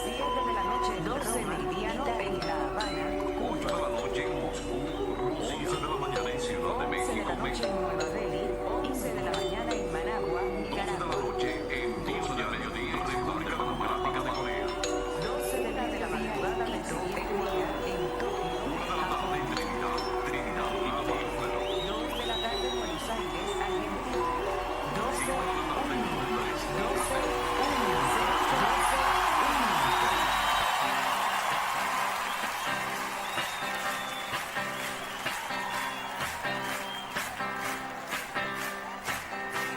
7 de la noche en 12 meridiano en La Habana, 8 de la noche en Moscú, Rusia. 11 de la mañana en Ciudad de 11 de México, la noche en México. Nueva Delhi, 11 de la mañana en Managua, 12 de la Nicaragua, noche en 12 del mediodía en República Democrática de Corea. 12 de la madrugada en Tokio, en Tokio, 1 de la tarde en Trinidad, Trinidad y Tobago. 2 de la tarde en Buenos Aires, Argentina, 12, 5 de la tarde en Londres, 12, Inglaterra. 12,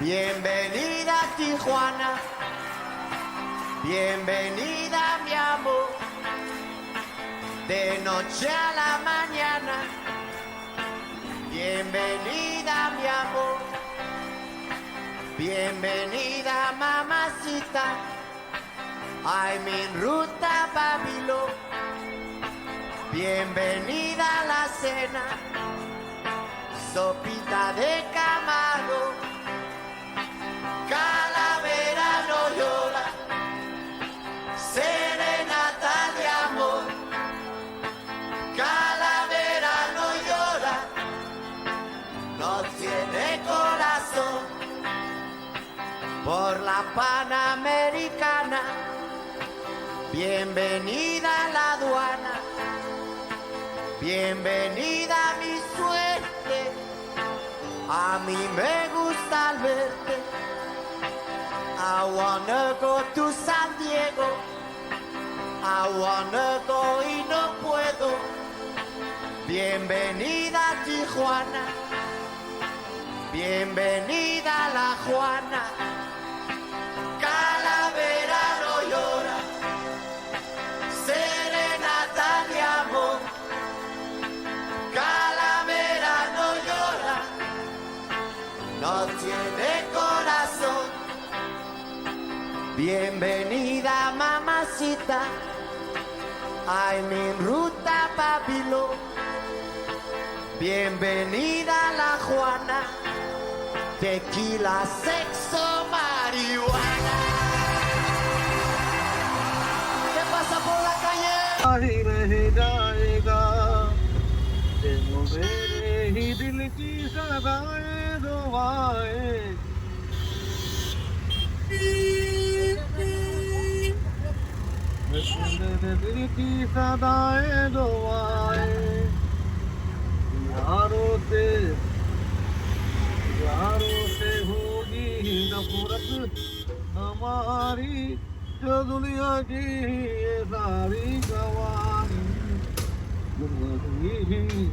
Bienvenida a Tijuana, bienvenida mi amor, de noche a la mañana, bienvenida mi amor, bienvenida mamacita, I'm en ruta a Babilón, bienvenida a la cena, sopita de camarón. Calavera no llora, serenata de amor. Calavera no llora, no tiene corazón. Por la Panamericana, bienvenida a la aduana, bienvenida a mi suerte. A mí me gusta al verte. I wanna go to San Diego, I wanna go y no puedo. Bienvenida a Tijuana, bienvenida a la Juana. Calavera no llora, serenata de amor. Calavera no llora, no tiene corazón. Bienvenida mamacita, I'm en ruta a Babilón. Bienvenida a la Juana, tequila, sexo, marihuana. ¿Qué pasa por la calle? ही रह जाएगा तेरे मेरे ही दिल की सदाएं दुआएं मेरे दिल की सदाएं दुआएं यारों से होगी नफरत हमारी जो दुनिया की ये सारी गवाही जिंदगी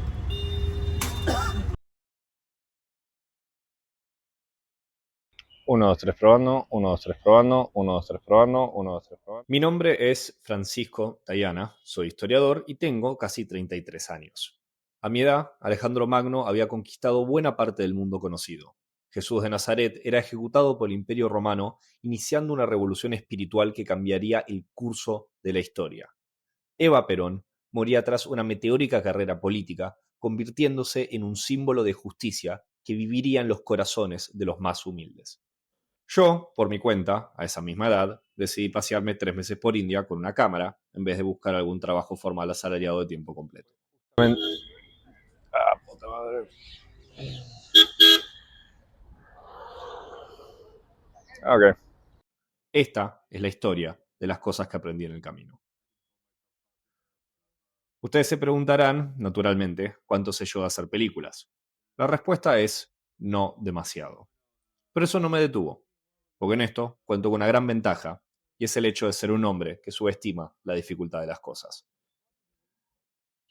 Uno, dos, tres, probando. Uno, dos, tres, probando. Uno, dos, tres, probando. Uno, dos, tres, probando. Mi nombre es Francisco Tayana, soy historiador y tengo casi 33 años. A mi edad, Alejandro Magno había conquistado buena parte del mundo conocido. Jesús de Nazaret era ejecutado por el Imperio Romano, iniciando una revolución espiritual que cambiaría el curso de la historia. Eva Perón moría tras una meteórica carrera política, convirtiéndose en un símbolo de justicia que viviría en los corazones de los más humildes. Yo, por mi cuenta, a esa misma edad, decidí pasearme 3 meses por India con una cámara en vez de buscar algún trabajo formal asalariado de tiempo completo. Puta madre. Ok. Esta es la historia de las cosas que aprendí en el camino. Ustedes se preguntarán, naturalmente, cuánto sé yo de hacer películas. La respuesta es no demasiado. Pero eso no me detuvo, porque en esto cuento con una gran ventaja, y es el hecho de ser un hombre que subestima la dificultad de las cosas.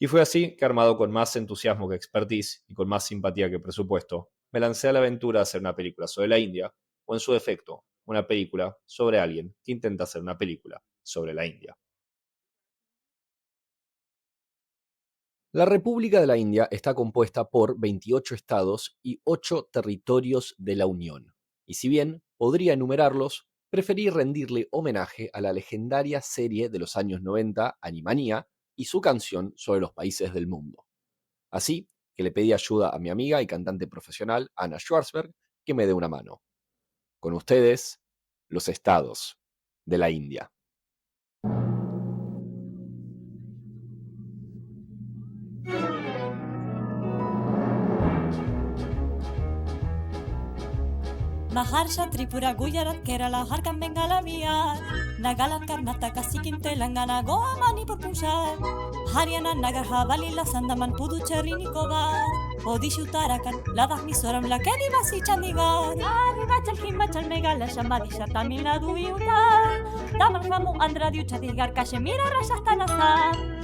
Y fue así que, armado con más entusiasmo que expertise y con más simpatía que presupuesto, me lancé a la aventura de hacer una película sobre la India, o en su defecto, una película sobre alguien que intenta hacer una película sobre la India. La República de la India está compuesta por 28 estados y 8 territorios de la Unión. Y si bien podría enumerarlos, preferí rendirle homenaje a la legendaria serie de los años 90, Animania, y su canción sobre los países del mundo. Así que le pedí ayuda a mi amiga y cantante profesional, Anna Schwarzberg, que me dé una mano. Con ustedes, los estados de la India. Maharsha, Tripura, Gujarat, Kerala, Jharkhand, Bengala, Bihar, Nagaland, Karnataka, Sikkim, Telangana, Goa, Manipur, Punjab, Haryana, Nagar, Havali, Andaman, Puducherry, Nicobar, Odisha, Uttarakhand, Ladakh, Mizoram, Lakshadweep, Vasi, Chandigarh, Arunachal, Himachal, Meghalaya, Odisha, Tamil Nadu, Uttar, Tamil Nadu, Andhra Pradesh, Chhattisgarh, Kashmir, Rajasthan, Assam.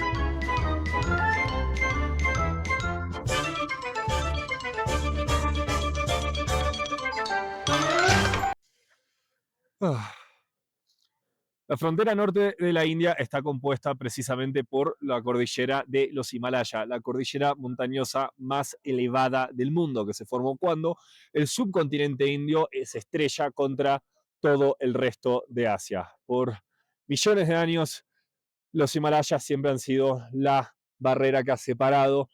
La frontera norte de la India está compuesta precisamente por la cordillera de los Himalaya, la cordillera montañosa más elevada del mundo, que se formó cuando el subcontinente indio se estrella contra todo el resto de Asia. Por millones de años, los Himalayas siempre han sido la barrera que ha separado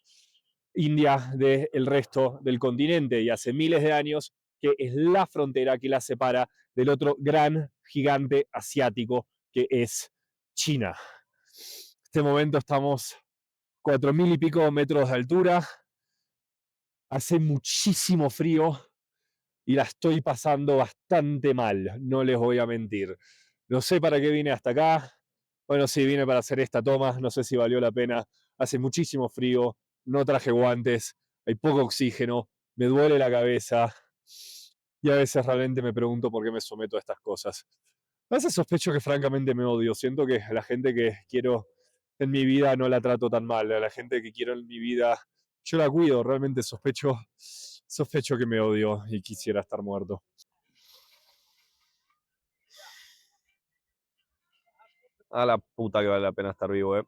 India del resto del continente, y hace miles de años que es la frontera que la separa del otro gran gigante asiático que es China. En este momento estamos 4.000 y pico metros de altura, hace muchísimo frío y la estoy pasando bastante mal, no les voy a mentir. No sé para qué vine hasta acá. Bueno, sí, vine para hacer esta toma, no sé si valió la pena. Hace muchísimo frío, no traje guantes, hay poco oxígeno, me duele la cabeza y a veces realmente me pregunto por qué me someto a estas cosas. A veces sospecho que francamente me odio. Siento que a la gente que quiero en mi vida no la trato tan mal. A la gente que quiero en mi vida yo la cuido. Realmente sospecho que me odio y quisiera estar muerto. A la puta que vale la pena estar vivo,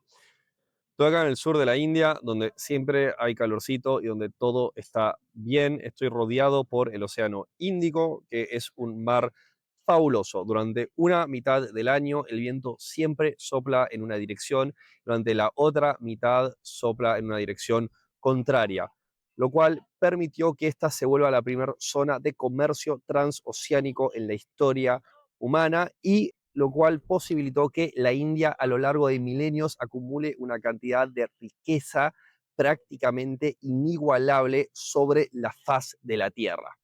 Estoy acá en el sur de la India, donde siempre hay calorcito y donde todo está bien. Estoy rodeado por el Océano Índico, que es un mar fabuloso. Durante una mitad del año el viento siempre sopla en una dirección, durante la otra mitad sopla en una dirección contraria, lo cual permitió que esta se vuelva la primera zona de comercio transoceánico en la historia humana y lo cual posibilitó que la India a lo largo de milenios acumule una cantidad de riqueza prácticamente inigualable sobre la faz de la Tierra.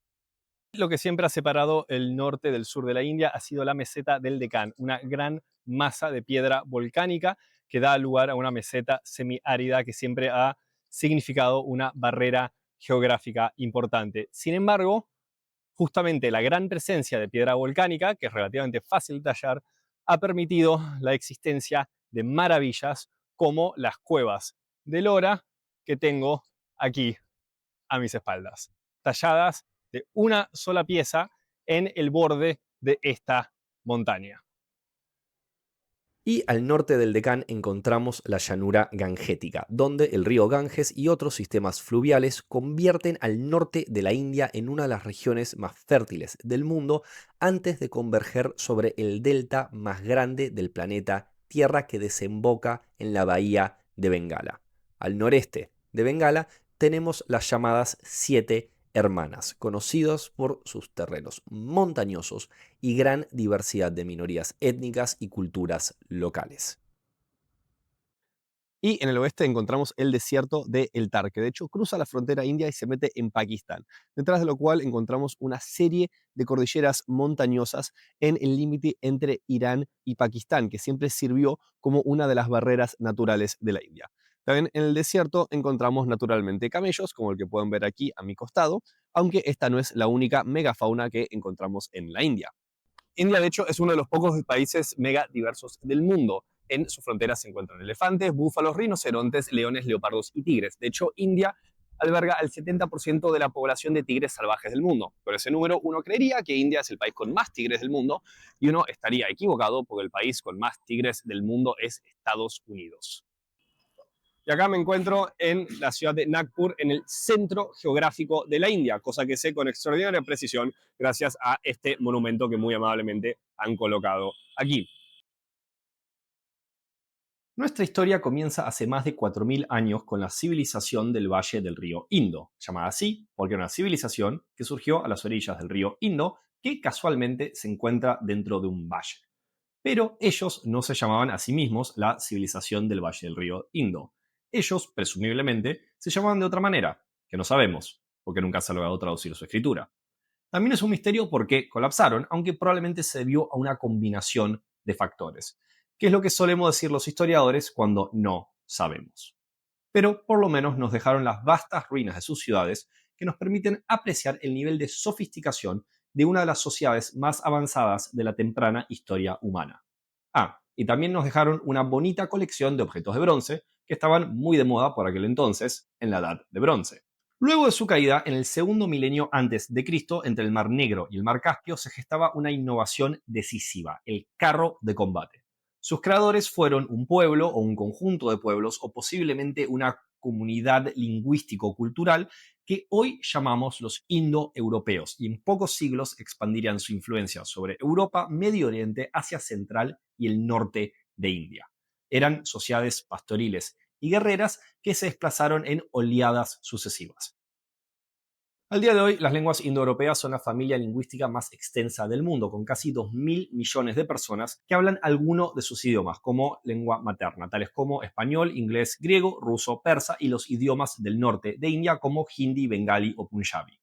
Lo que siempre ha separado el norte del sur de la India ha sido la meseta del Deccan, una gran masa de piedra volcánica que da lugar a una meseta semiárida que siempre ha significado una barrera geográfica importante. Sin embargo, justamente la gran presencia de piedra volcánica, que es relativamente fácil de tallar, ha permitido la existencia de maravillas como las cuevas de Ellora que tengo aquí a mis espaldas, talladas de una sola pieza en el borde de esta montaña. Y al norte del Deccan encontramos la llanura gangética, donde el río Ganges y otros sistemas fluviales convierten al norte de la India en una de las regiones más fértiles del mundo antes de converger sobre el delta más grande del planeta Tierra que desemboca en la bahía de Bengala. Al noreste de Bengala tenemos las llamadas 7 hermanas, conocidos por sus terrenos montañosos y gran diversidad de minorías étnicas y culturas locales. Y en el oeste encontramos el desierto de El Thar, que de hecho cruza la frontera india y se mete en Pakistán, detrás de lo cual encontramos una serie de cordilleras montañosas en el límite entre Irán y Pakistán, que siempre sirvió como una de las barreras naturales de la India. También en el desierto encontramos naturalmente camellos, como el que pueden ver aquí a mi costado, aunque esta no es la única megafauna que encontramos en la India. India, de hecho, es uno de los pocos países mega diversos del mundo. En su frontera se encuentran elefantes, búfalos, rinocerontes, leones, leopardos y tigres. De hecho, India alberga al 70% de la población de tigres salvajes del mundo. Por ese número, uno creería que India es el país con más tigres del mundo, y uno estaría equivocado porque el país con más tigres del mundo es Estados Unidos. Y acá me encuentro en la ciudad de Nagpur, en el centro geográfico de la India, cosa que sé con extraordinaria precisión gracias a este monumento que muy amablemente han colocado aquí. Nuestra historia comienza hace más de 4.000 años con la civilización del Valle del Río Indo, llamada así porque era una civilización que surgió a las orillas del río Indo, que casualmente se encuentra dentro de un valle. Pero ellos no se llamaban a sí mismos la civilización del Valle del Río Indo. Ellos, presumiblemente, se llamaban de otra manera, que no sabemos, porque nunca se ha logrado traducir su escritura. También es un misterio por qué colapsaron, aunque probablemente se debió a una combinación de factores, que es lo que solemos decir los historiadores cuando no sabemos. Pero por lo menos nos dejaron las vastas ruinas de sus ciudades que nos permiten apreciar el nivel de sofisticación de una de las sociedades más avanzadas de la temprana historia humana. Y también nos dejaron una bonita colección de objetos de bronce que estaban muy de moda por aquel entonces, en la Edad de Bronce. Luego de su caída, en el segundo milenio antes de Cristo, entre el Mar Negro y el Mar Caspio, se gestaba una innovación decisiva, el carro de combate. Sus creadores fueron un pueblo o un conjunto de pueblos o posiblemente una comunidad lingüístico-cultural que hoy llamamos los indoeuropeos y en pocos siglos expandirían su influencia sobre Europa, Medio Oriente, Asia Central y el norte de India. Eran sociedades pastoriles y guerreras que se desplazaron en oleadas sucesivas. Al día de hoy, las lenguas indoeuropeas son la familia lingüística más extensa del mundo, con casi 2.000 millones de personas que hablan alguno de sus idiomas como lengua materna, tales como español, inglés, griego, ruso, persa y los idiomas del norte de India como hindi, bengali o punjabi.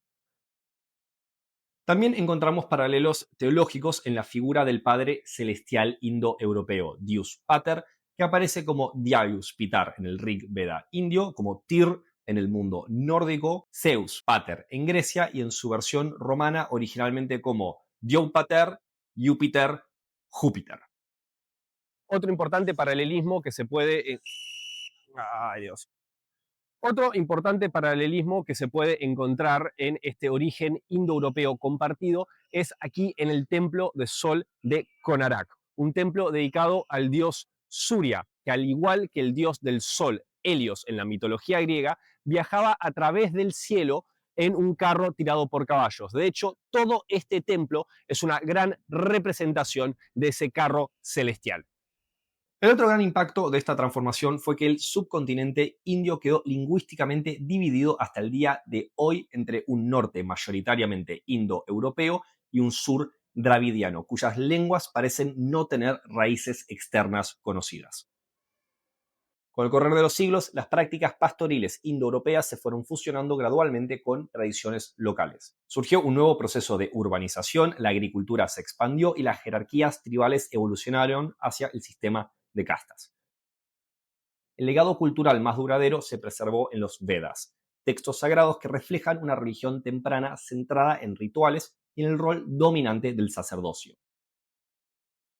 También encontramos paralelos teológicos en la figura del Padre Celestial indoeuropeo, Dios Pater, que aparece como Dyaus Pitar en el Rig Veda indio, como Tyr en el mundo nórdico, Zeus Pater en Grecia y en su versión romana originalmente como Dios Pater, Júpiter, Júpiter. Otro importante paralelismo que se puede... Ay, Dios. Otro importante paralelismo que se puede encontrar en este origen indoeuropeo compartido es aquí en el templo de Sol de Konarak, un templo dedicado al dios Surya, que al igual que el dios del sol, Helios, en la mitología griega, viajaba a través del cielo en un carro tirado por caballos. De hecho, todo este templo es una gran representación de ese carro celestial. El otro gran impacto de esta transformación fue que el subcontinente indio quedó lingüísticamente dividido hasta el día de hoy entre un norte mayoritariamente indoeuropeo y un sur dravidiano, cuyas lenguas parecen no tener raíces externas conocidas. Con el correr de los siglos, las prácticas pastoriles indoeuropeas se fueron fusionando gradualmente con tradiciones locales. Surgió un nuevo proceso de urbanización, la agricultura se expandió y las jerarquías tribales evolucionaron hacia el sistema de castas. El legado cultural más duradero se preservó en los Vedas, textos sagrados que reflejan una religión temprana centrada en rituales y en el rol dominante del sacerdocio.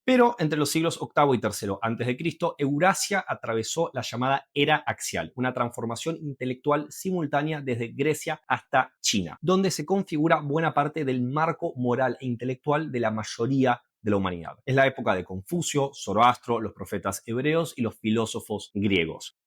Pero entre los siglos VIII y III a.C., Eurasia atravesó la llamada Era Axial, una transformación intelectual simultánea desde Grecia hasta China, donde se configura buena parte del marco moral e intelectual de la mayoría de la humanidad. Es la época de Confucio, Zoroastro, los profetas hebreos y los filósofos griegos.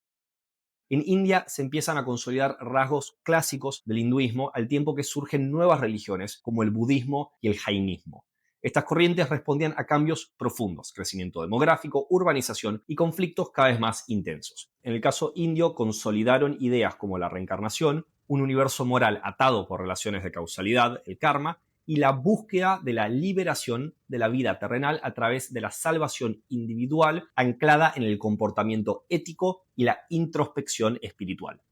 En India se empiezan a consolidar rasgos clásicos del hinduismo al tiempo que surgen nuevas religiones como el budismo y el jainismo. Estas corrientes respondían a cambios profundos, crecimiento demográfico, urbanización y conflictos cada vez más intensos. En el caso indio, consolidaron ideas como la reencarnación, un universo moral atado por relaciones de causalidad, el karma, y la búsqueda de la liberación de la vida terrenal a través de la salvación individual anclada en el comportamiento ético y la introspección espiritual.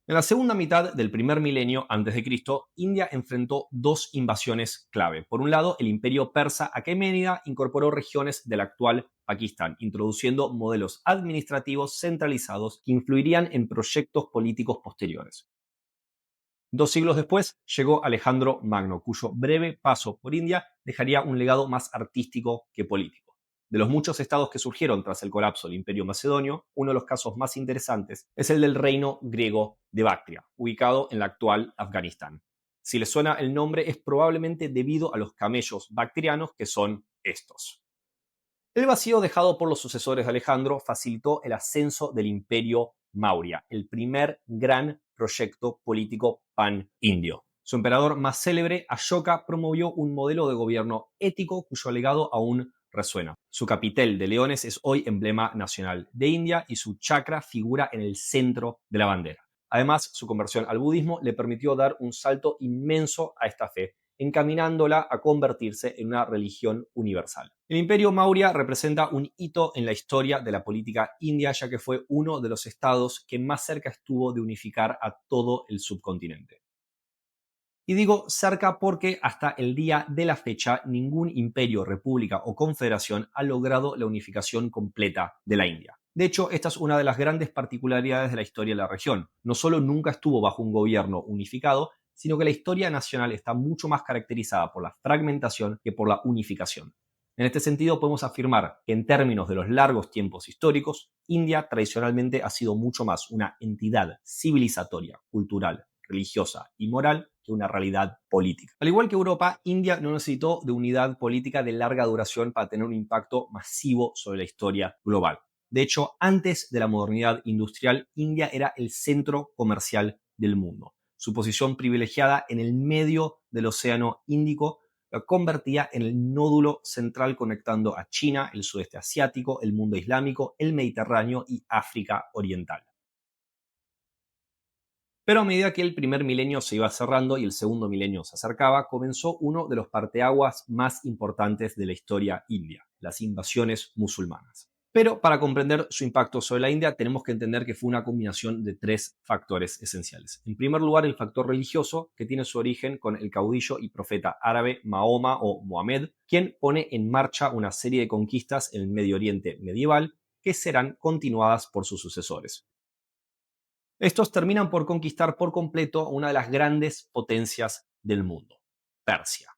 En la segunda mitad del primer milenio a.C., India enfrentó dos invasiones clave. Por un lado, el imperio persa aqueménida incorporó regiones del actual Pakistán, introduciendo modelos administrativos centralizados que influirían en proyectos políticos posteriores. 2 siglos después llegó Alejandro Magno, cuyo breve paso por India dejaría un legado más artístico que político. De los muchos estados que surgieron tras el colapso del Imperio Macedonio, uno de los casos más interesantes es el del reino griego de Bactria, ubicado en la actual Afganistán. Si les suena el nombre es probablemente debido a los camellos bactrianos que son estos. El vacío dejado por los sucesores de Alejandro facilitó el ascenso del Imperio Maurya, el primer gran proyecto político pan-indio. Su emperador más célebre, Ashoka, promovió un modelo de gobierno ético cuyo legado aún resuena. Su capitel de leones es hoy emblema nacional de India y su chakra figura en el centro de la bandera. Además, su conversión al budismo le permitió dar un salto inmenso a esta fe, encaminándola a convertirse en una religión universal. El Imperio Maurya representa un hito en la historia de la política india, ya que fue uno de los estados que más cerca estuvo de unificar a todo el subcontinente. Y digo cerca porque hasta el día de la fecha ningún imperio, república o confederación ha logrado la unificación completa de la India. De hecho, esta es una de las grandes particularidades de la historia de la región. No solo nunca estuvo bajo un gobierno unificado, sino que la historia nacional está mucho más caracterizada por la fragmentación que por la unificación. En este sentido, podemos afirmar que en términos de los largos tiempos históricos, India tradicionalmente ha sido mucho más una entidad civilizatoria, cultural, religiosa y moral que una realidad política. Al igual que Europa, India no necesitó de unidad política de larga duración para tener un impacto masivo sobre la historia global. De hecho, antes de la modernidad industrial, India era el centro comercial del mundo. Su posición privilegiada en el medio del Océano Índico la convertía en el nódulo central conectando a China, el sudeste asiático, el mundo islámico, el Mediterráneo y África Oriental. Pero a medida que el primer milenio se iba cerrando y el segundo milenio se acercaba, comenzó uno de los parteaguas más importantes de la historia india, las invasiones musulmanas. Pero para comprender su impacto sobre la India tenemos que entender que fue una combinación de tres factores esenciales. En primer lugar, el factor religioso, que tiene su origen con el caudillo y profeta árabe Mahoma o Mohamed, quien pone en marcha una serie de conquistas en el Medio Oriente medieval que serán continuadas por sus sucesores. Estos terminan por conquistar por completo a una de las grandes potencias del mundo, Persia.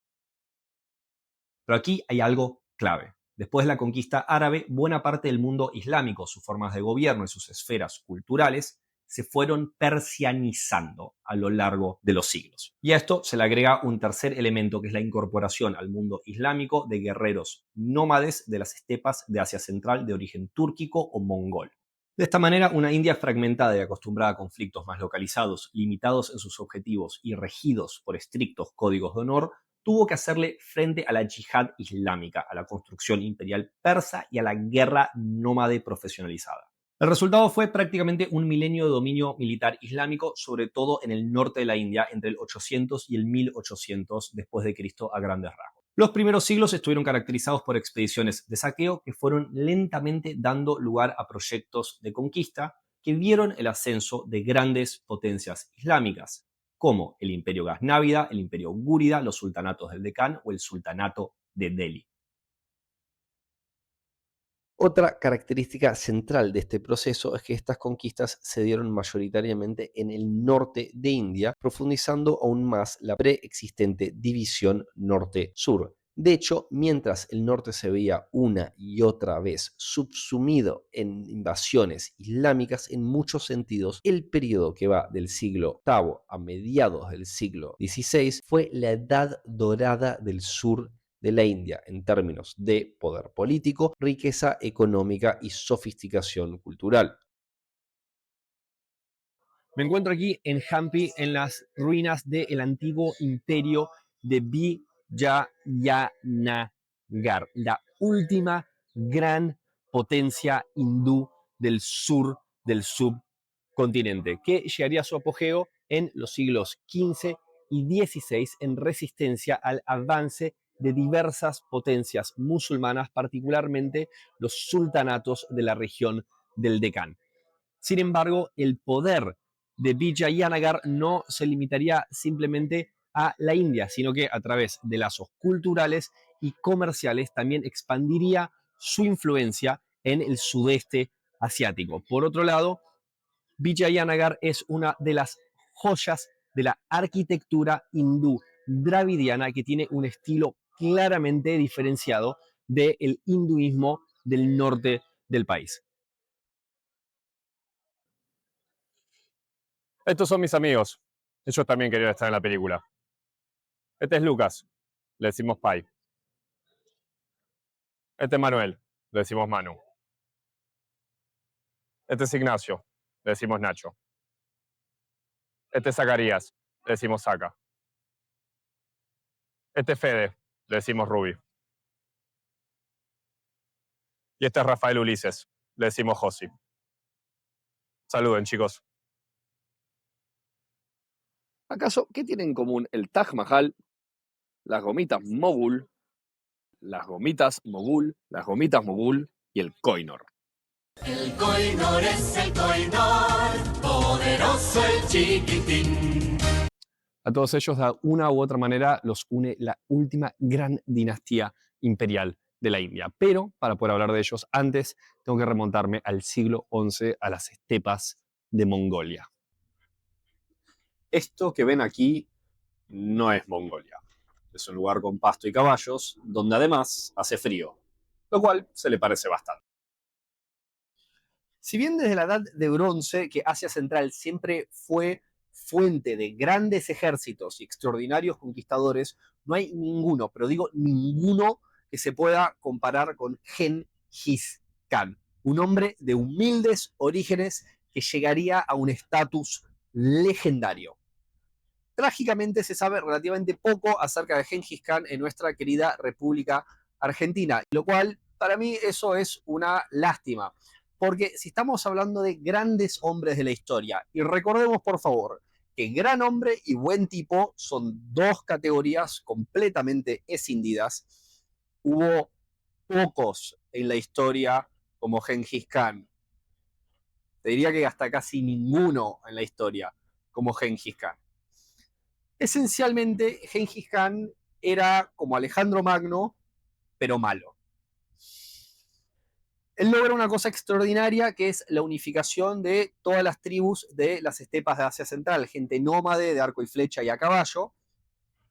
Pero aquí hay algo clave. Después de la conquista árabe, buena parte del mundo islámico, sus formas de gobierno y sus esferas culturales se fueron persianizando a lo largo de los siglos. Y a esto se le agrega un tercer elemento, que es la incorporación al mundo islámico de guerreros nómades de las estepas de Asia Central de origen túrquico o mongol. De esta manera, una India fragmentada y acostumbrada a conflictos más localizados, limitados en sus objetivos y regidos por estrictos códigos de honor, tuvo que hacerle frente a la yihad islámica, a la construcción imperial persa y a la guerra nómade profesionalizada. El resultado fue prácticamente un milenio de dominio militar islámico, sobre todo en el norte de la India, entre el 800 y el 1800 después de Cristo a grandes rasgos. Los primeros siglos estuvieron caracterizados por expediciones de saqueo que fueron lentamente dando lugar a proyectos de conquista que vieron el ascenso de grandes potencias islámicas, como el Imperio Gaznávida, el Imperio Gúrida, los sultanatos del Decán o el Sultanato de Delhi. Otra característica central de este proceso es que estas conquistas se dieron mayoritariamente en el norte de India, profundizando aún más la preexistente división norte-sur. De hecho, mientras el norte se veía una y otra vez subsumido en invasiones islámicas en muchos sentidos, el periodo que va del siglo VIII a mediados del siglo XVI fue la edad dorada del sur de la India en términos de poder político, riqueza económica y sofisticación cultural. Me encuentro aquí en Hampi, en las ruinas del antiguo imperio de Vijayanagar, la última gran potencia hindú del sur del subcontinente, que llegaría a su apogeo en los siglos XV y XVI en resistencia al avance de diversas potencias musulmanas, particularmente los sultanatos de la región del Decán. Sin embargo, el poder de Vijayanagar no se limitaría simplemente a la India, sino que a través de lazos culturales y comerciales también expandiría su influencia en el sudeste asiático. Por otro lado, Vijayanagar es una de las joyas de la arquitectura hindú dravidiana que tiene un estilo claramente diferenciado del hinduismo del norte del país. Estos son mis amigos. Ellos también querían estar en la película. Este es Lucas, le decimos Pai. Este es Manuel, le decimos Manu. Este es Ignacio, le decimos Nacho. Este es Zacarías, le decimos Zaca. Este es Fede, le decimos Ruby. Y este es Rafael Ulises, le decimos Josi. Saluden, chicos. ¿Acaso qué tienen en común el Taj Mahal, las gomitas Mogul, las gomitas Mogul y el Koh-i-Noor? El Koh-i-Noor es el Koh-i-Noor, poderoso el chiquitín. A todos ellos, de una u otra manera, los une la última gran dinastía imperial de la India. Pero, para poder hablar de ellos, antes tengo que remontarme al siglo XI, a las estepas de Mongolia. Esto que ven aquí no es Mongolia. Es un lugar con pasto y caballos, donde además hace frío, lo cual se le parece bastante. Si bien desde la Edad de Bronce, que Asia Central siempre fue fuente de grandes ejércitos y extraordinarios conquistadores, no hay ninguno, pero digo ninguno, que se pueda comparar con Genghis Khan, un hombre de humildes orígenes que llegaría a un estatus legendario. Trágicamente se sabe relativamente poco acerca de Genghis Khan en nuestra querida República Argentina, lo cual para mí eso es una lástima, porque si estamos hablando de grandes hombres de la historia, y recordemos por favor que gran hombre y buen tipo son dos categorías completamente escindidas, hubo pocos en la historia como Genghis Khan. Te diría que hasta casi ninguno en la historia como Genghis Khan. Esencialmente, Genghis Khan era como Alejandro Magno, pero malo. Él logra una cosa extraordinaria, que es la unificación de todas las tribus de las estepas de Asia Central, gente nómade de arco y flecha y a caballo,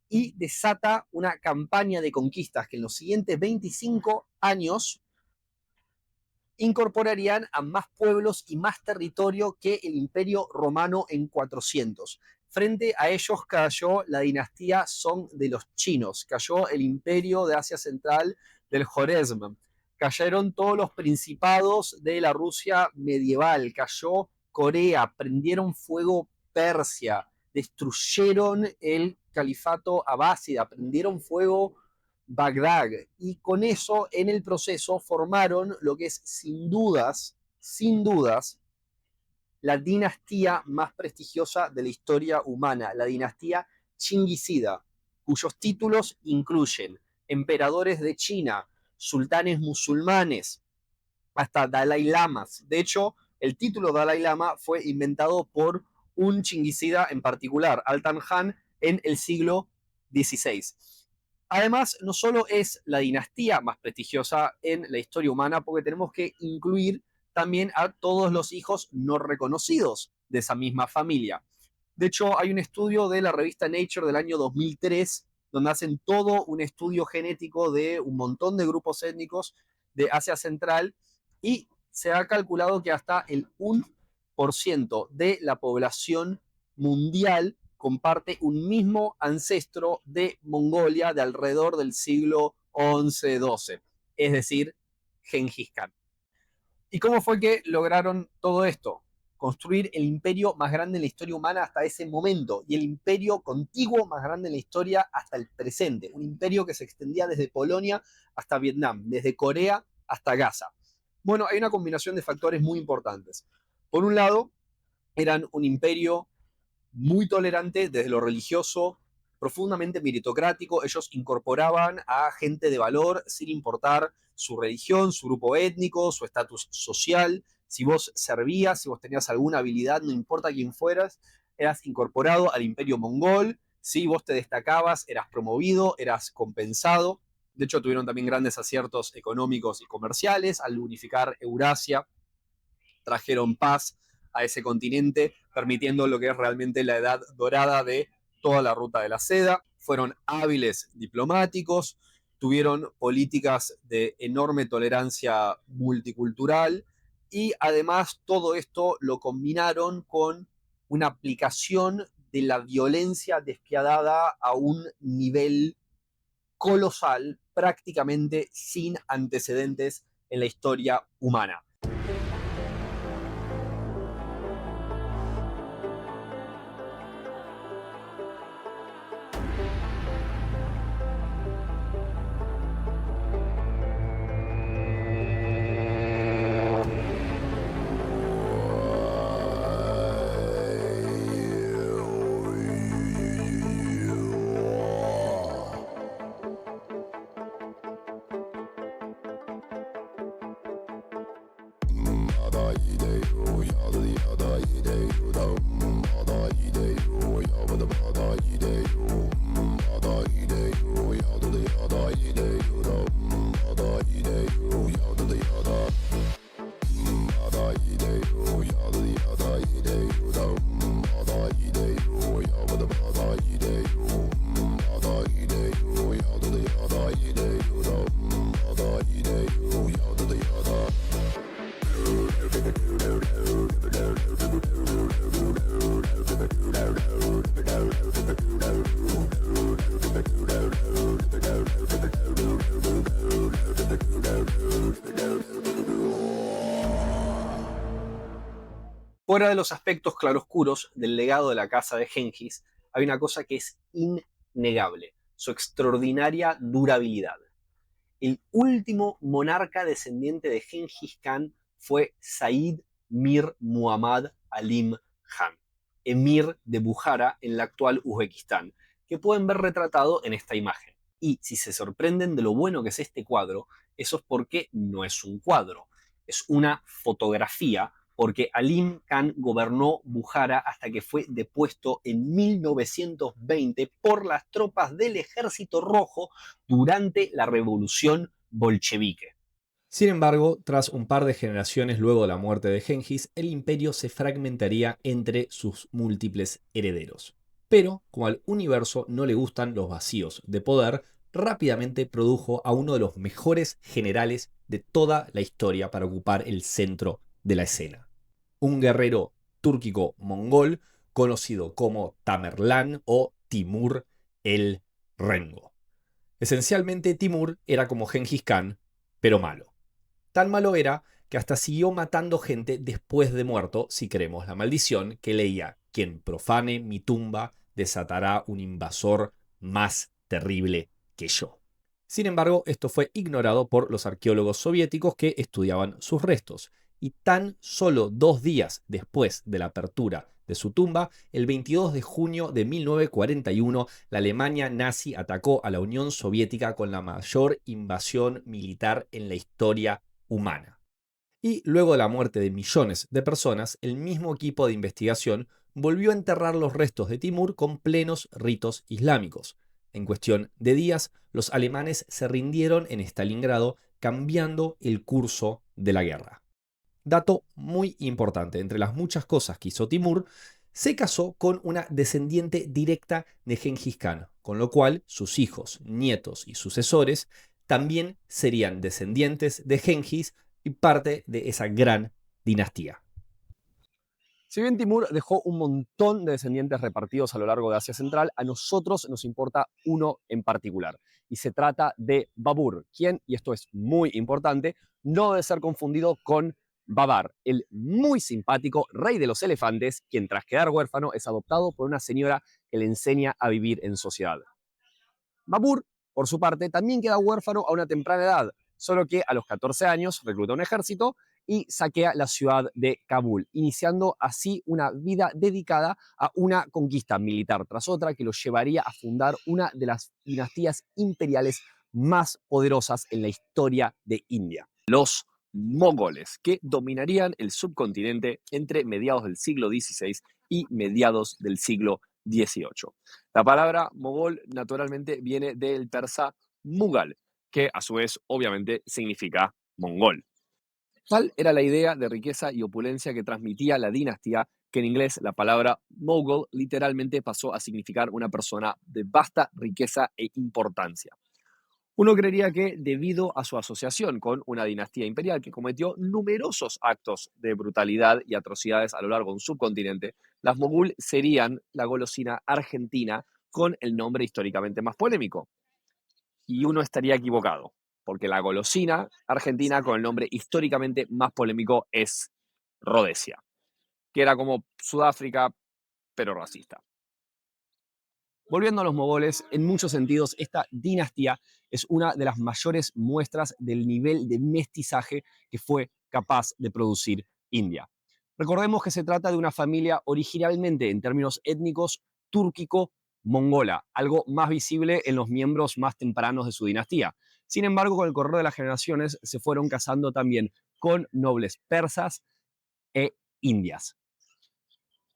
y desata una campaña de conquistas que en los siguientes 25 años incorporarían a más pueblos y más territorio que el Imperio Romano en 400. Frente a ellos cayó la dinastía Song de los chinos, cayó el Imperio de Asia Central del Joresm, cayeron todos los principados de la Rusia medieval, cayó Corea, prendieron fuego Persia, destruyeron el califato abásida, prendieron fuego Bagdad, y con eso en el proceso formaron lo que es sin dudas, la dinastía más prestigiosa de la historia humana, la dinastía chinguisida, cuyos títulos incluyen emperadores de China, sultanes musulmanes, hasta Dalai Lamas. De hecho, el título Dalai Lama fue inventado por un chinguisida en particular, Altan Khan, en el siglo XVI. Además, no solo es la dinastía más prestigiosa en la historia humana, porque tenemos que incluir también a todos los hijos no reconocidos de esa misma familia. De hecho, hay un estudio de la revista Nature del año 2003, donde hacen todo un estudio genético de un montón de grupos étnicos de Asia Central, y se ha calculado que hasta el 1% de la población mundial comparte un mismo ancestro de Mongolia de alrededor del siglo XI-XII, es decir, Genghis Khan. ¿Y cómo fue que lograron todo esto? Construir el imperio más grande en la historia humana hasta ese momento, y el imperio contiguo más grande en la historia hasta el presente. Un imperio que se extendía desde Polonia hasta Vietnam, desde Corea hasta Gaza. Bueno, hay una combinación de factores muy importantes. Por un lado, eran un imperio muy tolerante desde lo religioso, profundamente meritocrático. Ellos incorporaban a gente de valor sin importar su religión, su grupo étnico, su estatus social. Si vos servías, si vos tenías alguna habilidad, no importa quién fueras, eras incorporado al imperio mongol. Si vos te destacabas, eras promovido, eras compensado. De hecho, tuvieron también grandes aciertos económicos y comerciales al unificar Eurasia. Trajeron paz a ese continente, permitiendo lo que es realmente la edad dorada de toda la ruta de la seda. Fueron hábiles diplomáticos, tuvieron políticas de enorme tolerancia multicultural, y además todo esto lo combinaron con una aplicación de la violencia despiadada a un nivel colosal, prácticamente sin antecedentes en la historia humana. Fuera de los aspectos claroscuros del legado de la casa de Gengis, hay una cosa que es innegable: su extraordinaria durabilidad. El último monarca descendiente de Gengis Khan fue Said Mir Muhammad Alim Khan, emir de Bujara en la actual Uzbekistán, que pueden ver retratado en esta imagen. Y si se sorprenden de lo bueno que es este cuadro, eso es porque no es un cuadro, es una fotografía, porque Alim Khan gobernó Bujara hasta que fue depuesto en 1920 por las tropas del Ejército Rojo durante la Revolución Bolchevique. Sin embargo, tras un par de generaciones luego de la muerte de Gengis, el imperio se fragmentaría entre sus múltiples herederos. Pero, como al universo no le gustan los vacíos de poder, rápidamente produjo a uno de los mejores generales de toda la historia para ocupar el centro de la escena. Un guerrero túrquico-mongol conocido como Tamerlán o Timur el Rengo. Esencialmente, Timur era como Gengis Khan, pero malo. Tan malo era que hasta siguió matando gente después de muerto, si creemos la maldición que leía: quien profane mi tumba desatará un invasor más terrible que yo. Sin embargo, esto fue ignorado por los arqueólogos soviéticos que estudiaban sus restos, y tan solo 2 días después de la apertura de su tumba, el 22 de junio de 1941, la Alemania nazi atacó a la Unión Soviética con la mayor invasión militar en la historia humana. Y luego de la muerte de millones de personas, el mismo equipo de investigación volvió a enterrar los restos de Timur con plenos ritos islámicos. En cuestión de días, los alemanes se rindieron en Stalingrado, cambiando el curso de la guerra. Dato muy importante: entre las muchas cosas que hizo Timur, se casó con una descendiente directa de Gengis Khan, con lo cual sus hijos, nietos y sucesores también serían descendientes de Gengis y parte de esa gran dinastía. Si bien Timur dejó un montón de descendientes repartidos a lo largo de Asia Central, a nosotros nos importa uno en particular, y se trata de Babur, quien, y esto es muy importante, no debe ser confundido con Babar, el muy simpático rey de los elefantes, quien tras quedar huérfano es adoptado por una señora que le enseña a vivir en sociedad. Babur, por su parte, también queda huérfano a una temprana edad, solo que a los 14 años recluta un ejército y saquea la ciudad de Kabul, iniciando así una vida dedicada a una conquista militar tras otra que lo llevaría a fundar una de las dinastías imperiales más poderosas en la historia de India, los mogoles, que dominarían el subcontinente entre mediados del siglo XVI y mediados del siglo XVIII. La palabra mogol naturalmente viene del persa mughal, que a su vez obviamente significa mongol. Tal era la idea de riqueza y opulencia que transmitía la dinastía, que en inglés la palabra mogul literalmente pasó a significar una persona de vasta riqueza e importancia. Uno creería que debido a su asociación con una dinastía imperial que cometió numerosos actos de brutalidad y atrocidades a lo largo de un subcontinente, las mogul serían la golosina argentina con el nombre históricamente más polémico. Y uno estaría equivocado, porque la golosina argentina con el nombre históricamente más polémico es Rhodesia, que era como Sudáfrica, pero racista. Volviendo a los mogoles, en muchos sentidos esta dinastía es una de las mayores muestras del nivel de mestizaje que fue capaz de producir India. Recordemos que se trata de una familia originalmente, en términos étnicos, túrquico-mongola, algo más visible en los miembros más tempranos de su dinastía. Sin embargo, con el correr de las generaciones se fueron casando también con nobles persas e indias.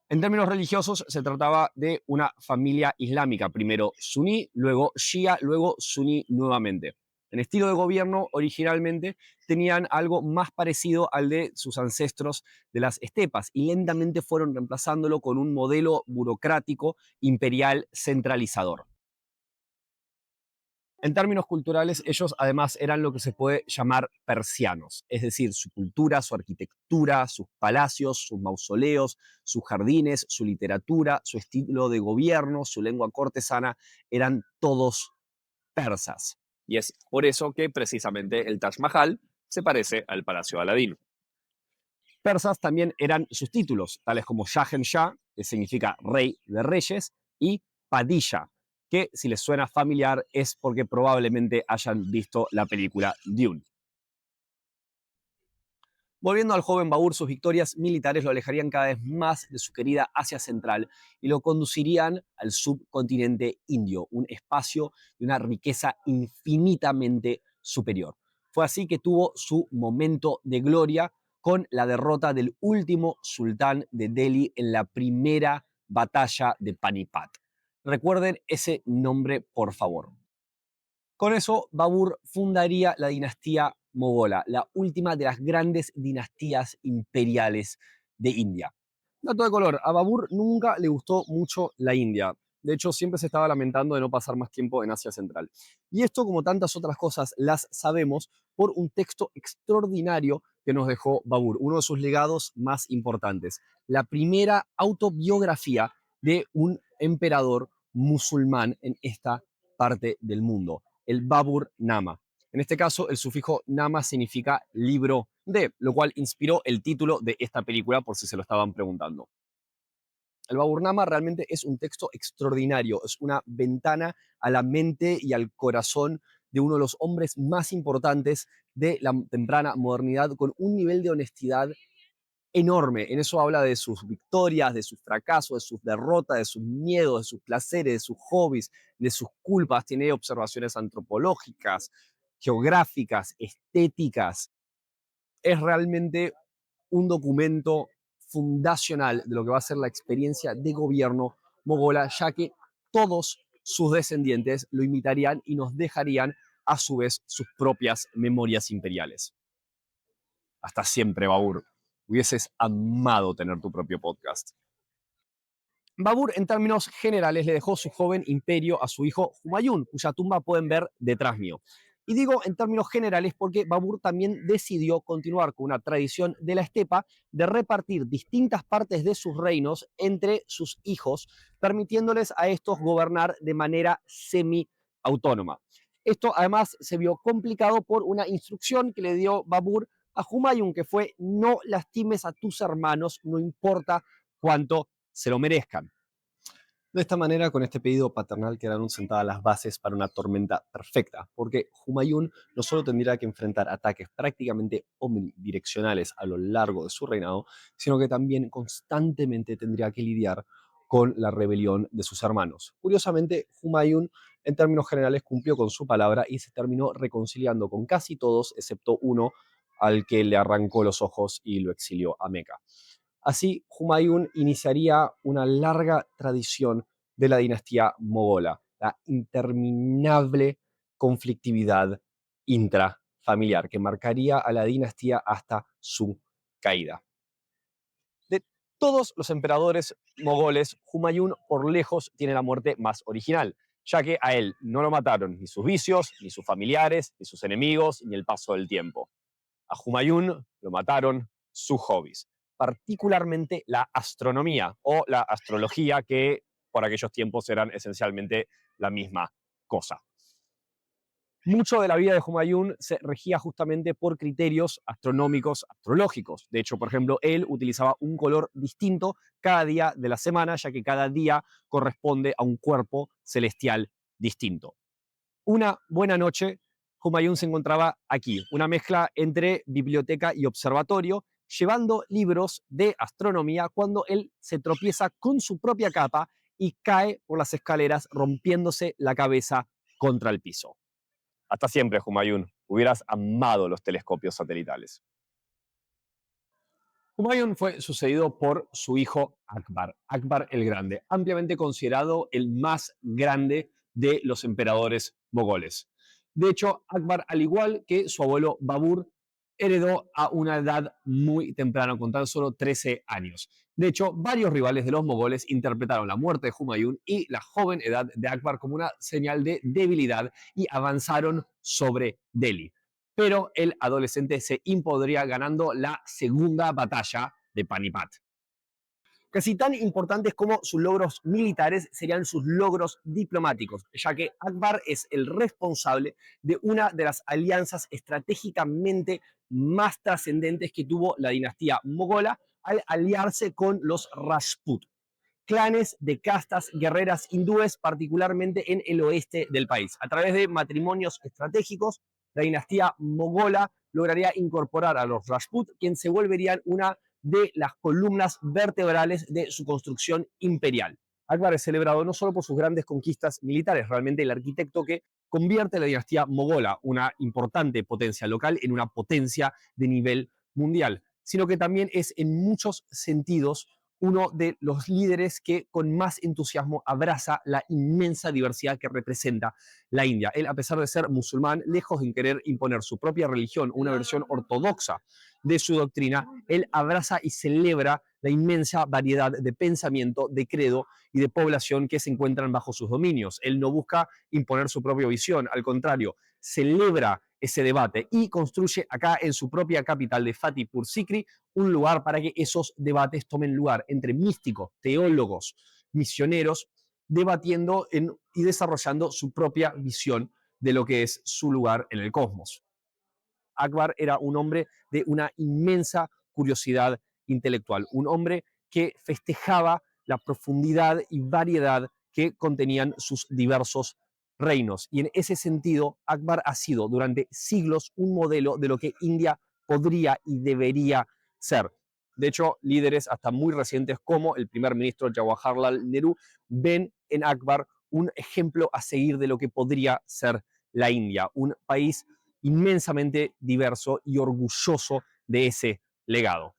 En términos religiosos, se trataba de una familia islámica, primero suní, luego shia, luego suní nuevamente. En estilo de gobierno, originalmente tenían algo más parecido al de sus ancestros de las estepas y lentamente fueron reemplazándolo con un modelo burocrático imperial centralizador. En términos culturales, ellos además eran lo que se puede llamar persianos, es decir, su cultura, su arquitectura, sus palacios, sus mausoleos, sus jardines, su literatura, su estilo de gobierno, su lengua cortesana, eran todos persas. Y es por eso que precisamente el Taj Mahal se parece al Palacio de Aladín. Persas también eran sus títulos, tales como Shahenshah, que significa rey de reyes, y Padishah, que si les suena familiar es porque probablemente hayan visto la película Dune. Volviendo al joven Babur, sus victorias militares lo alejarían cada vez más de su querida Asia Central y lo conducirían al subcontinente indio, un espacio de una riqueza infinitamente superior. Fue así que tuvo su momento de gloria con la derrota del último sultán de Delhi en la primera batalla de Panipat. Recuerden ese nombre, por favor. Con eso, Babur fundaría la dinastía mogola, la última de las grandes dinastías imperiales de India. Dato de color, a Babur nunca le gustó mucho la India. De hecho, siempre se estaba lamentando de no pasar más tiempo en Asia Central. Y esto, como tantas otras cosas, las sabemos por un texto extraordinario que nos dejó Babur, uno de sus legados más importantes. La primera autobiografía de un emperador musulmán en esta parte del mundo, el Babur Nama. En este caso, el sufijo Nama significa libro de, lo cual inspiró el título de esta película, por si se lo estaban preguntando. El Babur Nama realmente es un texto extraordinario, es una ventana a la mente y al corazón de uno de los hombres más importantes de la temprana modernidad, con un nivel de honestidad enorme. En eso habla de sus victorias, de sus fracasos, de sus derrotas, de sus miedos, de sus placeres, de sus hobbies, de sus culpas. Tiene observaciones antropológicas, geográficas, estéticas. Es realmente un documento fundacional de lo que va a ser la experiencia de gobierno mogola, ya que todos sus descendientes lo imitarían y nos dejarían a su vez sus propias memorias imperiales. Hasta siempre, Babur. Hubieses amado tener tu propio podcast. Babur, en términos generales, le dejó su joven imperio a su hijo Humayun, cuya tumba pueden ver detrás mío. Y digo en términos generales porque Babur también decidió continuar con una tradición de la estepa de repartir distintas partes de sus reinos entre sus hijos, permitiéndoles a estos gobernar de manera semi-autónoma. Esto además se vio complicado por una instrucción que le dio Babur a Humayun, que fue: no lastimes a tus hermanos, no importa cuánto se lo merezcan. De esta manera, con este pedido paternal quedaron sentadas las bases para una tormenta perfecta, porque Humayun no solo tendría que enfrentar ataques prácticamente omnidireccionales a lo largo de su reinado, sino que también constantemente tendría que lidiar con la rebelión de sus hermanos. Curiosamente, Humayun, en términos generales, cumplió con su palabra y se terminó reconciliando con casi todos, excepto uno al que le arrancó los ojos y lo exilió a Meca. Así, Humayun iniciaría una larga tradición de la dinastía mogola, la interminable conflictividad intrafamiliar que marcaría a la dinastía hasta su caída. De todos los emperadores mogoles, Humayun por lejos tiene la muerte más original, ya que a él no lo mataron ni sus vicios, ni sus familiares, ni sus enemigos, ni el paso del tiempo. A Humayun lo mataron sus hobbies, particularmente la astronomía o la astrología, que por aquellos tiempos eran esencialmente la misma cosa. Mucho de la vida de Humayun se regía justamente por criterios astronómicos, astrológicos. De hecho, por ejemplo, él utilizaba un color distinto cada día de la semana, ya que cada día corresponde a un cuerpo celestial distinto. Una buena noche, Humayun se encontraba aquí, una mezcla entre biblioteca y observatorio, llevando libros de astronomía, cuando él se tropieza con su propia capa y cae por las escaleras, rompiéndose la cabeza contra el piso. Hasta siempre, Humayun. Hubieras amado los telescopios satelitales. Humayun fue sucedido por su hijo Akbar, Akbar el Grande, ampliamente considerado el más grande de los emperadores mogoles. De hecho, Akbar, al igual que su abuelo Babur, heredó a una edad muy temprana, con tan solo 13 años. De hecho, varios rivales de los mogoles interpretaron la muerte de Humayun y la joven edad de Akbar como una señal de debilidad y avanzaron sobre Delhi. Pero el adolescente se impondría ganando la segunda batalla de Panipat. Casi tan importantes como sus logros militares serían sus logros diplomáticos, ya que Akbar es el responsable de una de las alianzas estratégicamente más trascendentes que tuvo la dinastía mogola al aliarse con los Rajput, clanes de castas guerreras hindúes, particularmente en el oeste del país. A través de matrimonios estratégicos, la dinastía mogola lograría incorporar a los Rajput, quienes se volverían una de las columnas vertebrales de su construcción imperial. Akbar es celebrado no solo por sus grandes conquistas militares, realmente el arquitecto que convierte a la dinastía mogola, una importante potencia local, en una potencia de nivel mundial, sino que también es en muchos sentidos uno de los líderes que con más entusiasmo abraza la inmensa diversidad que representa la India. Él, a pesar de ser musulmán, lejos de querer imponer su propia religión, una versión ortodoxa de su doctrina, él abraza y celebra la inmensa variedad de pensamiento, de credo y de población que se encuentran bajo sus dominios. Él no busca imponer su propia visión, al contrario, celebra ese debate y construye acá en su propia capital de Fatehpur Sikri un lugar para que esos debates tomen lugar entre místicos, teólogos, misioneros, debatiendo y desarrollando su propia visión de lo que es su lugar en el cosmos. Akbar era un hombre de una inmensa curiosidad intelectual, un hombre que festejaba la profundidad y variedad que contenían sus diversos reinos. Y en ese sentido, Akbar ha sido durante siglos un modelo de lo que India podría y debería ser. De hecho, líderes hasta muy recientes como el primer ministro Jawaharlal Nehru ven en Akbar un ejemplo a seguir de lo que podría ser la India, un país inmensamente diverso y orgulloso de ese legado.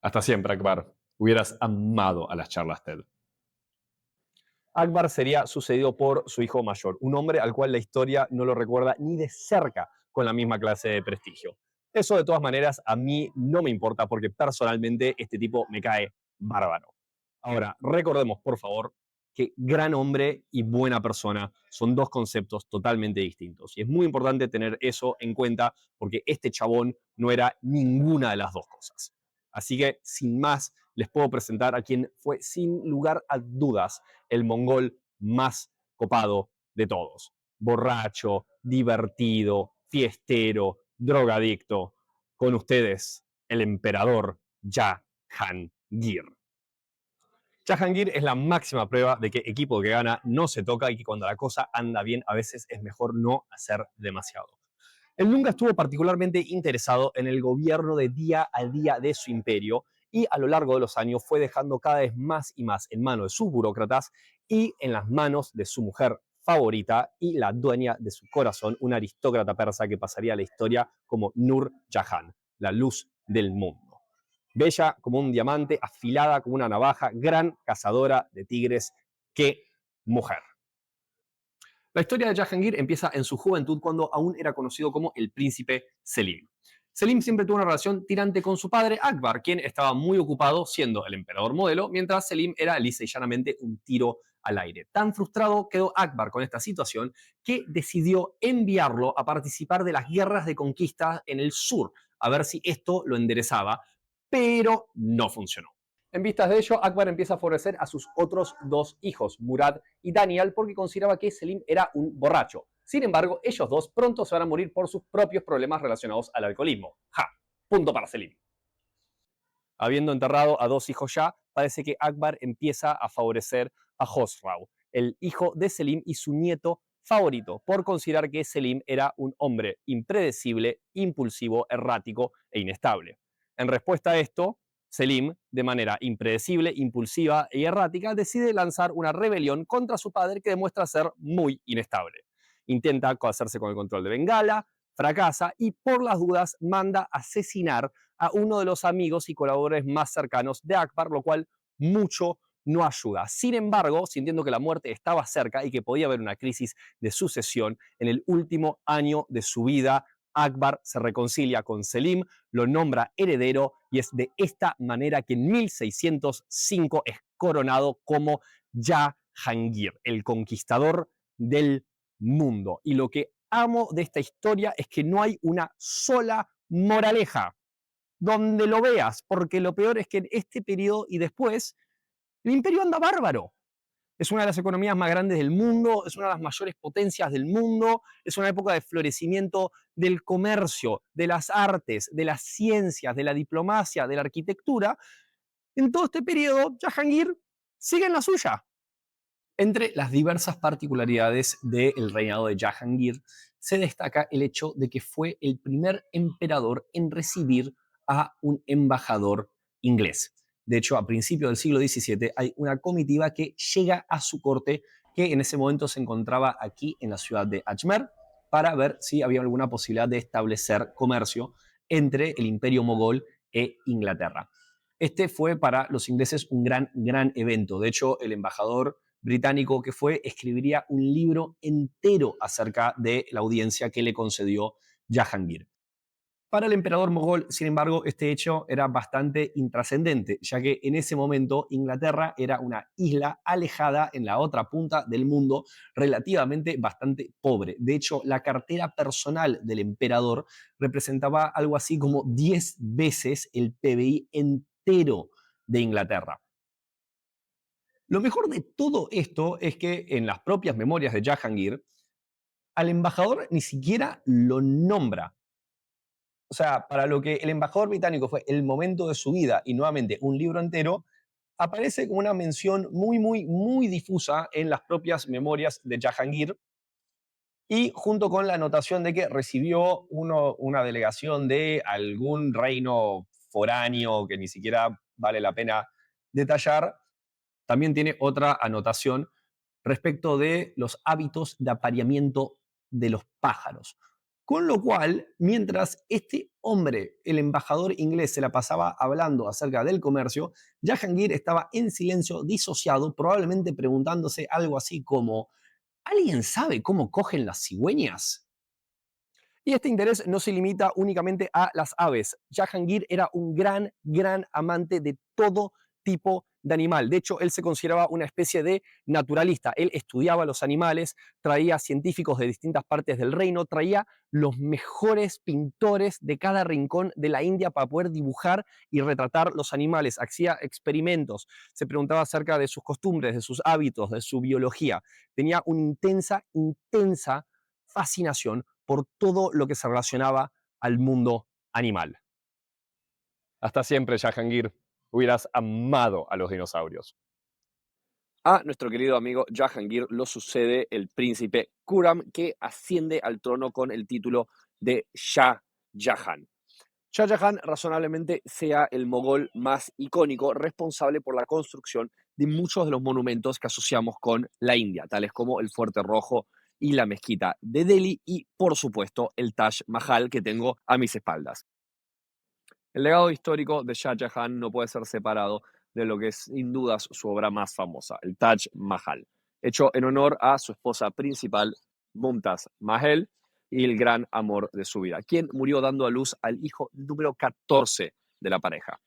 Hasta siempre, Akbar. Hubieras amado a las charlas TED. Akbar sería sucedido por su hijo mayor, un hombre al cual la historia no lo recuerda ni de cerca con la misma clase de prestigio. Eso, de todas maneras, a mí no me importa porque personalmente este tipo me cae bárbaro. Ahora, recordemos, por favor, que gran hombre y buena persona son dos conceptos totalmente distintos. Y es muy importante tener eso en cuenta porque este chabón no era ninguna de las dos cosas. Así que, sin más, les puedo presentar a quien fue, sin lugar a dudas, el mongol más copado de todos. Borracho, divertido, fiestero, drogadicto. Con ustedes, el emperador Jahangir. Jahangir es la máxima prueba de que equipo que gana no se toca y que cuando la cosa anda bien a veces es mejor no hacer demasiado. Él nunca estuvo particularmente interesado en el gobierno de día a día de su imperio y a lo largo de los años fue dejando cada vez más y más en manos de sus burócratas y en las manos de su mujer favorita y la dueña de su corazón, una aristócrata persa que pasaría a la historia como Nur Jahan, la luz del mundo. Bella como un diamante, afilada como una navaja, gran cazadora de tigres. ¡Qué mujer! La historia de Jahangir empieza en su juventud cuando aún era conocido como el príncipe Selim. Selim siempre tuvo una relación tirante con su padre Akbar, quien estaba muy ocupado siendo el emperador modelo, mientras Selim era lisa y llanamente un tiro al aire. Tan frustrado quedó Akbar con esta situación que decidió enviarlo a participar de las guerras de conquista en el sur, a ver si esto lo enderezaba, pero no funcionó. En vistas de ello, Akbar empieza a favorecer a sus otros dos hijos, Murad y Daniel, porque consideraba que Selim era un borracho. Sin embargo, ellos dos pronto se van a morir por sus propios problemas relacionados al alcoholismo. ¡Ja! Punto para Selim. Habiendo enterrado a dos hijos ya, parece que Akbar empieza a favorecer a Khosrau, el hijo de Selim y su nieto favorito, por considerar que Selim era un hombre impredecible, impulsivo, errático e inestable. En respuesta a esto, Selim, de manera impredecible, impulsiva y errática, decide lanzar una rebelión contra su padre que demuestra ser muy inestable. Intenta hacerse con el control de Bengala, fracasa y por las dudas manda asesinar a uno de los amigos y colaboradores más cercanos de Akbar, lo cual mucho no ayuda. Sin embargo, sintiendo que la muerte estaba cerca y que podía haber una crisis de sucesión, en el último año de su vida, Akbar se reconcilia con Selim, lo nombra heredero y es de esta manera que en 1605 es coronado como Jahangir, el conquistador del mundo. Y lo que amo de esta historia es que no hay una sola moraleja donde lo veas, porque lo peor es que en este periodo y después el imperio anda bárbaro. Es una de las economías más grandes del mundo, es una de las mayores potencias del mundo, es una época de florecimiento del comercio, de las artes, de las ciencias, de la diplomacia, de la arquitectura. En todo este periodo, Jahangir sigue en la suya. Entre las diversas particularidades del reinado de Jahangir se destaca el hecho de que fue el primer emperador en recibir a un embajador inglés. De hecho, a principios del siglo XVII hay una comitiva que llega a su corte, que en ese momento se encontraba aquí en la ciudad de Ajmer, para ver si había alguna posibilidad de establecer comercio entre el imperio mogol e Inglaterra. Este fue para los ingleses un gran evento. De hecho, el embajador británico que fue escribiría un libro entero acerca de la audiencia que le concedió Jahangir. Para el emperador mogol, sin embargo, este hecho era bastante intrascendente, ya que en ese momento Inglaterra era una isla alejada en la otra punta del mundo, relativamente bastante pobre. De hecho, la cartera personal del emperador representaba algo así como 10 veces el PBI entero de Inglaterra. Lo mejor de todo esto es que en las propias memorias de Jahangir, al embajador ni siquiera lo nombra. O sea, para lo que el embajador británico fue el momento de su vida y nuevamente un libro entero, aparece como una mención muy difusa en las propias memorias de Jahangir, y junto con la anotación de que recibió una delegación de algún reino foráneo que ni siquiera vale la pena detallar, también tiene otra anotación respecto de los hábitos de apareamiento de los pájaros. Con lo cual, mientras este hombre, el embajador inglés, se la pasaba hablando acerca del comercio, Jahangir estaba en silencio, disociado, probablemente preguntándose algo así como: ¿alguien sabe cómo cogen las cigüeñas? Y este interés no se limita únicamente a las aves. Jahangir era un gran amante de todo tipo de animal. De hecho, él se consideraba una especie de naturalista. Él estudiaba los animales, traía científicos de distintas partes del reino, traía los mejores pintores de cada rincón de la India para poder dibujar y retratar los animales. Hacía experimentos, se preguntaba acerca de sus costumbres, de sus hábitos, de su biología. Tenía una intensa fascinación por todo lo que se relacionaba al mundo animal. Hasta siempre, Jahangir. Hubieras amado a los dinosaurios. A nuestro querido amigo Jahangir lo sucede el príncipe Khurram, que asciende al trono con el título de Shah Jahan. Shah Jahan razonablemente sea el mogol más icónico, responsable por la construcción de muchos de los monumentos que asociamos con la India, tales como el Fuerte Rojo y la Mezquita de Delhi y, por supuesto, el Taj Mahal que tengo a mis espaldas. El legado histórico de Shah Jahan no puede ser separado de lo que es sin dudas su obra más famosa, el Taj Mahal, hecho en honor a su esposa principal, Mumtaz Mahal, y el gran amor de su vida, quien murió dando a luz al hijo número 14 de la pareja.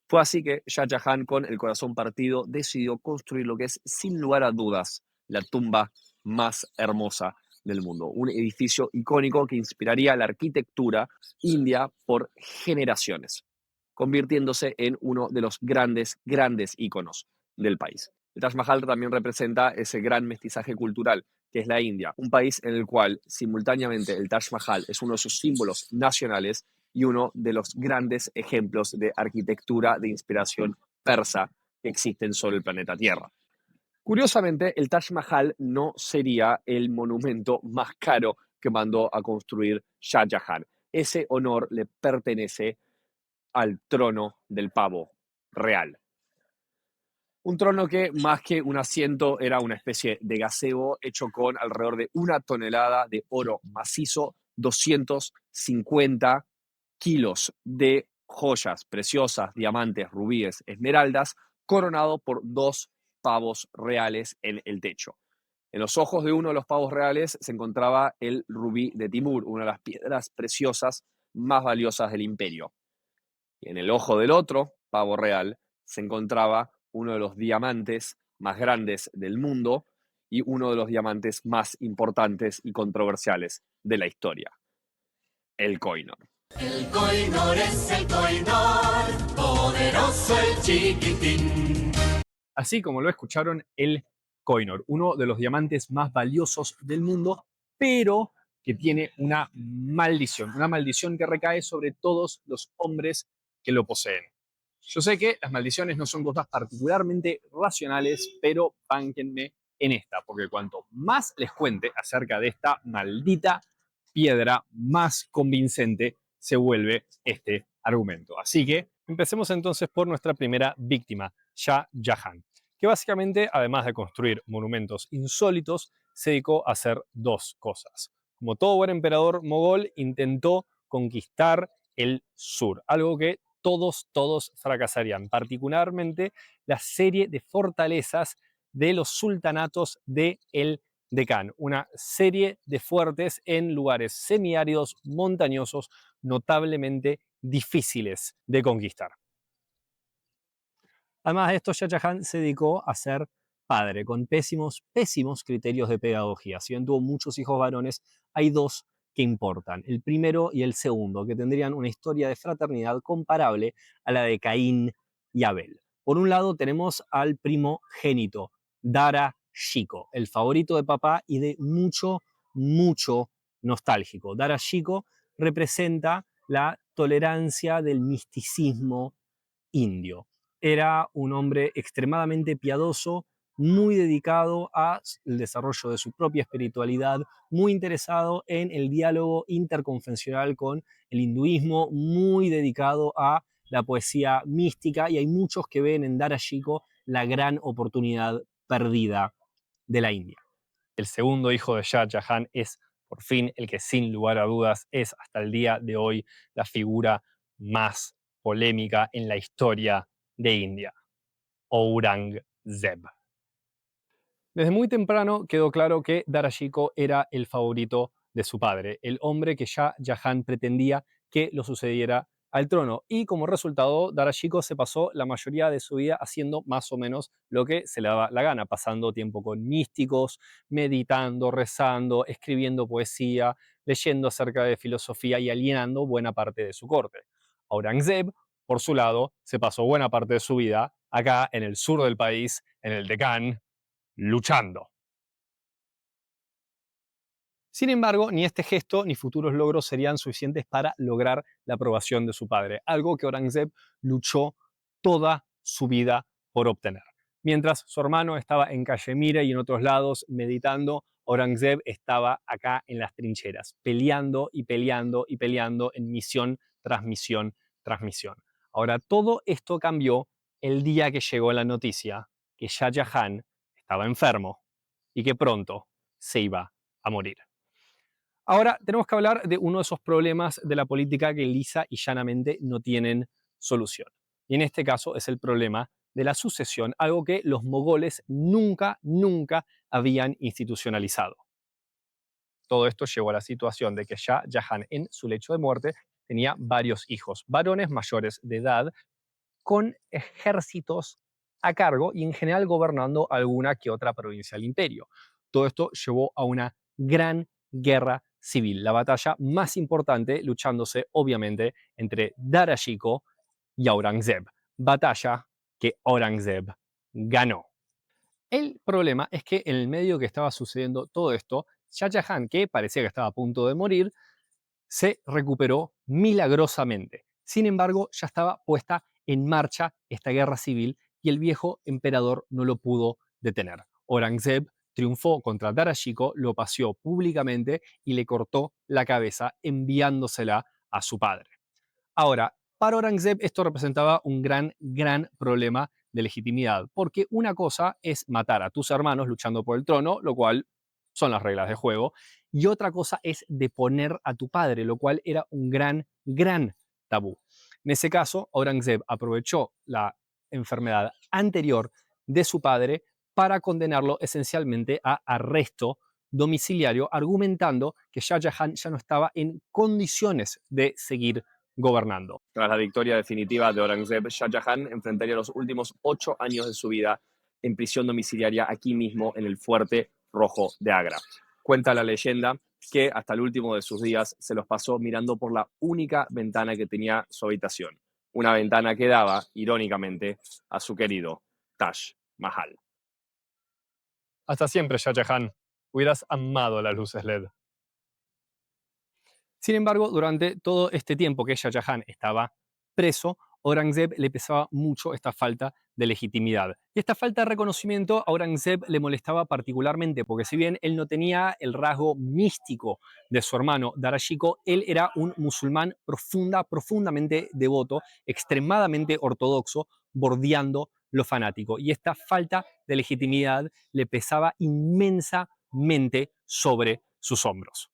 Fue así que Shah Jahan, con el corazón partido, decidió construir lo que es, sin lugar a dudas, la tumba más hermosa del mundo. Un edificio icónico que inspiraría la arquitectura india por generaciones, convirtiéndose en uno de los grandes íconos del país. El Taj Mahal también representa ese gran mestizaje cultural que es la India, un país en el cual simultáneamente el Taj Mahal es uno de sus símbolos nacionales y uno de los grandes ejemplos de arquitectura de inspiración persa que existen sobre el planeta Tierra. Curiosamente, el Taj Mahal no sería el monumento más caro que mandó a construir Shah Jahan. Ese honor le pertenece al trono del pavo real. Un trono que, más que un asiento, era una especie de gazebo hecho con alrededor de 1 tonelada de oro macizo, 250 kilos de joyas preciosas, diamantes, rubíes, esmeraldas, coronado por 2 pavos reales en el techo. En los ojos de uno de los pavos reales se encontraba el rubí de Timur, una de las piedras preciosas más valiosas del imperio. Y en el ojo del otro pavo real se encontraba uno de los diamantes más grandes del mundo y uno de los diamantes más importantes y controversiales de la historia, el Koh-i-Noor. El Koh-i-Noor es el Koh-i-Noor, poderoso el chiquitín. Así como lo escucharon, el Koh-i-Noor, uno de los diamantes más valiosos del mundo, pero que tiene una maldición que recae sobre todos los hombres que lo poseen. Yo sé que las maldiciones no son cosas particularmente racionales, pero bánquenme en esta, porque cuanto más les cuente acerca de esta maldita piedra, más convincente se vuelve este argumento. Así que empecemos entonces por nuestra primera víctima, Shah Jahan, que básicamente, además de construir monumentos insólitos, se dedicó a hacer 2 cosas. Como todo buen emperador mogol, intentó conquistar el sur, algo que todos fracasarían, particularmente la serie de fortalezas de los sultanatos de el Deccan, una serie de fuertes en lugares semiáridos, montañosos, notablemente difíciles de conquistar. Además de esto, Shah Jahan se dedicó a ser padre, con pésimos criterios de pedagogía. Si bien tuvo muchos hijos varones, hay 2 que importan, el primero y el segundo, que tendrían una historia de fraternidad comparable a la de Caín y Abel. Por un lado tenemos al primogénito, Dara Shikoh, el favorito de papá y de mucho nostálgico. Dara Shikoh representa la tolerancia del misticismo indio. Era un hombre extremadamente piadoso, muy dedicado al desarrollo de su propia espiritualidad, muy interesado en el diálogo interconfesional con el hinduismo, muy dedicado a la poesía mística, y hay muchos que ven en Dara Shikoh la gran oportunidad perdida de la India. El segundo hijo de Shah Jahan es, por fin, el que sin lugar a dudas es hasta el día de hoy la figura más polémica en la historia de India, Aurangzeb. Desde muy temprano quedó claro que Dara Shikoh era el favorito de su padre, el hombre que Shah Jahan pretendía que lo sucediera al trono, y como resultado Dara Shikoh se pasó la mayoría de su vida haciendo más o menos lo que se le daba la gana, pasando tiempo con místicos, meditando, rezando, escribiendo poesía, leyendo acerca de filosofía y alienando buena parte de su corte. Aurangzeb, por su lado, se pasó buena parte de su vida acá en el sur del país, en el Deccan, luchando. Sin embargo, ni este gesto ni futuros logros serían suficientes para lograr la aprobación de su padre, algo que Aurangzeb luchó toda su vida por obtener. Mientras su hermano estaba en Cachemira y en otros lados meditando, Aurangzeb estaba acá en las trincheras, peleando y peleando y peleando en misión tras misión tras misión. Ahora, todo esto cambió el día que llegó la noticia que Shah Jahan estaba enfermo y que pronto se iba a morir. Ahora tenemos que hablar de uno de esos problemas de la política que lisa y llanamente no tienen solución. Y en este caso es el problema de la sucesión, algo que los mogoles nunca habían institucionalizado. Todo esto llevó a la situación de que Shah Jahan en su lecho de muerte tenía varios hijos, varones mayores de edad, con ejércitos a cargo y en general gobernando alguna que otra provincia del imperio. Todo esto llevó a una gran guerra civil, la batalla más importante luchándose obviamente entre Dara Shikoh y Aurangzeb, batalla que Aurangzeb ganó. El problema es que en el medio que estaba sucediendo todo esto, Shah Jahan, que parecía que estaba a punto de morir, se recuperó milagrosamente. Sin embargo, ya estaba puesta en marcha esta guerra civil y el viejo emperador no lo pudo detener. Aurangzeb triunfó contra Dara Shikoh, lo paseó públicamente y le cortó la cabeza enviándosela a su padre. Ahora, para Aurangzeb esto representaba un gran problema de legitimidad, porque una cosa es matar a tus hermanos luchando por el trono, lo cual son las reglas de juego, y otra cosa es deponer a tu padre, lo cual era un gran tabú. En ese caso, Aurangzeb aprovechó la enfermedad anterior de su padre para condenarlo esencialmente a arresto domiciliario, argumentando que Shah Jahan ya no estaba en condiciones de seguir gobernando. Tras la victoria definitiva de Aurangzeb, Shah Jahan enfrentaría los últimos 8 años de su vida en prisión domiciliaria aquí mismo en el Fuerte Rojo de Agra. Cuenta la leyenda que hasta el último de sus días se los pasó mirando por la única ventana que tenía su habitación. Una ventana que daba, irónicamente, a su querido Taj Mahal. Hasta siempre, Shah Jahan. Hubieras amado las luces LED. Sin embargo, durante todo este tiempo que Shah Jahan estaba preso, Aurangzeb le pesaba mucho esta falta de legitimidad. Y esta falta de reconocimiento a Aurangzeb le molestaba particularmente, porque si bien él no tenía el rasgo místico de su hermano Dara Shikoh, él era un musulmán profundamente devoto, extremadamente ortodoxo, bordeando lo fanático. Y esta falta de legitimidad le pesaba inmensamente sobre sus hombros.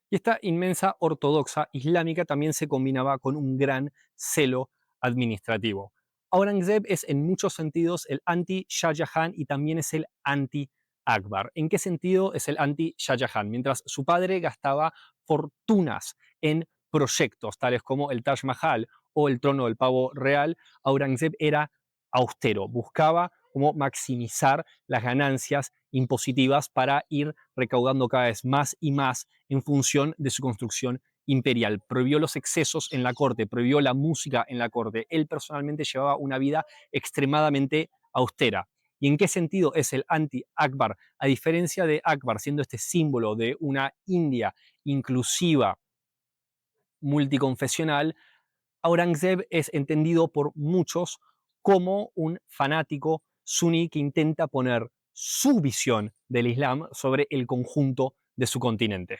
Y esta inmensa ortodoxa islámica también se combinaba con un gran celo administrativo. Aurangzeb es en muchos sentidos el anti-Shah Jahan y también es el anti-Akbar. ¿En qué sentido es el anti-Shah Jahan? Mientras su padre gastaba fortunas en proyectos tales como el Taj Mahal o el trono del pavo real, Aurangzeb era austero, buscaba cómo maximizar las ganancias impositivas para ir recaudando cada vez más y más en función de su construcción imperial. Prohibió los excesos en la corte, prohibió la música en la corte. Él personalmente llevaba una vida extremadamente austera. ¿Y en qué sentido es el anti-Akbar? A diferencia de Akbar, siendo este símbolo de una India inclusiva, multiconfesional, Aurangzeb es entendido por muchos como un fanático suní que intenta poner su visión del Islam sobre el conjunto de su continente.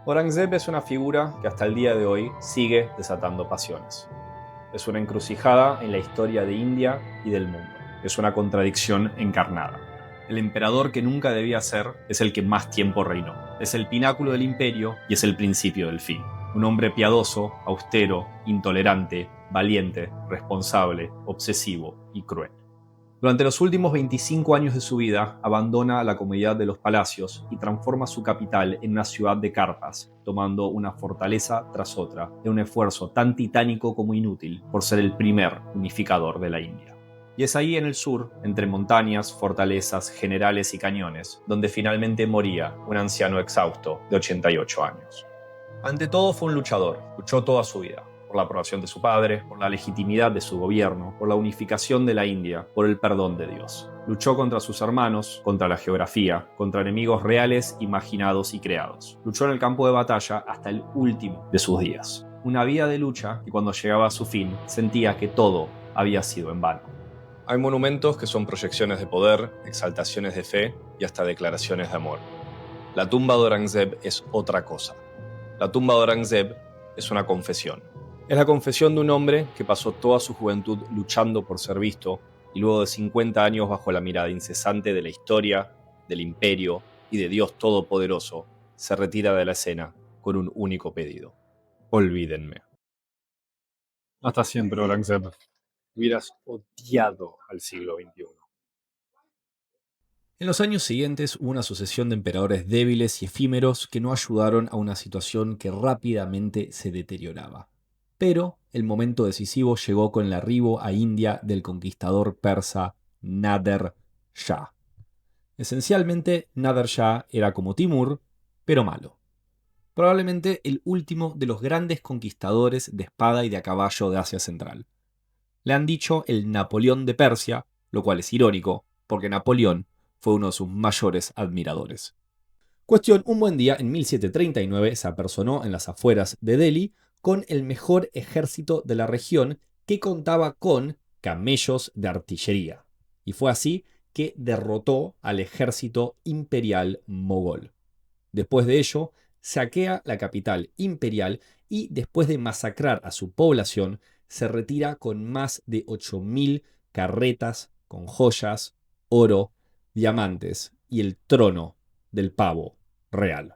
Aurangzeb es una figura que hasta el día de hoy sigue desatando pasiones. Es una encrucijada en la historia de India y del mundo. Es una contradicción encarnada. El emperador que nunca debía ser es el que más tiempo reinó. Es el pináculo del imperio y es el principio del fin. Un hombre piadoso, austero, intolerante, valiente, responsable, obsesivo y cruel. Durante los últimos 25 años de su vida, abandona la comodidad de los palacios y transforma su capital en una ciudad de carpas, tomando una fortaleza tras otra, en un esfuerzo tan titánico como inútil por ser el primer unificador de la India. Y es ahí en el sur, entre montañas, fortalezas, generales y cañones, donde finalmente moría un anciano exhausto de 88 años. Ante todo fue un luchador, luchó toda su vida, por la aprobación de su padre, por la legitimidad de su gobierno, por la unificación de la India, por el perdón de Dios. Luchó contra sus hermanos, contra la geografía, contra enemigos reales, imaginados y creados. Luchó en el campo de batalla hasta el último de sus días. Una vida de lucha que cuando llegaba a su fin sentía que todo había sido en vano. Hay monumentos que son proyecciones de poder, exaltaciones de fe y hasta declaraciones de amor. La tumba de Aurangzeb es otra cosa. La tumba de Aurangzeb es una confesión. Es la confesión de un hombre que pasó toda su juventud luchando por ser visto y luego de 50 años bajo la mirada incesante de la historia, del imperio y de Dios Todopoderoso, se retira de la escena con un único pedido: olvídenme. Hasta siempre, Aurangzeb. Hubieras odiado al siglo XXI. En los años siguientes hubo una sucesión de emperadores débiles y efímeros que no ayudaron a una situación que rápidamente se deterioraba. Pero el momento decisivo llegó con el arribo a India del conquistador persa Nader Shah. Esencialmente, Nader Shah era como Timur, pero malo. Probablemente el último de los grandes conquistadores de espada y de a caballo de Asia Central. Le han dicho el Napoleón de Persia, lo cual es irónico, porque Napoleón fue uno de sus mayores admiradores. Cuestión, un buen día, en 1739, se apersonó en las afueras de Delhi con el mejor ejército de la región, que contaba con camellos de artillería. Y fue así que derrotó al ejército imperial mogol. Después de ello, saquea la capital imperial y, después de masacrar a su población, se retira con más de 8.000 carretas con joyas, oro, diamantes y el trono del pavo real.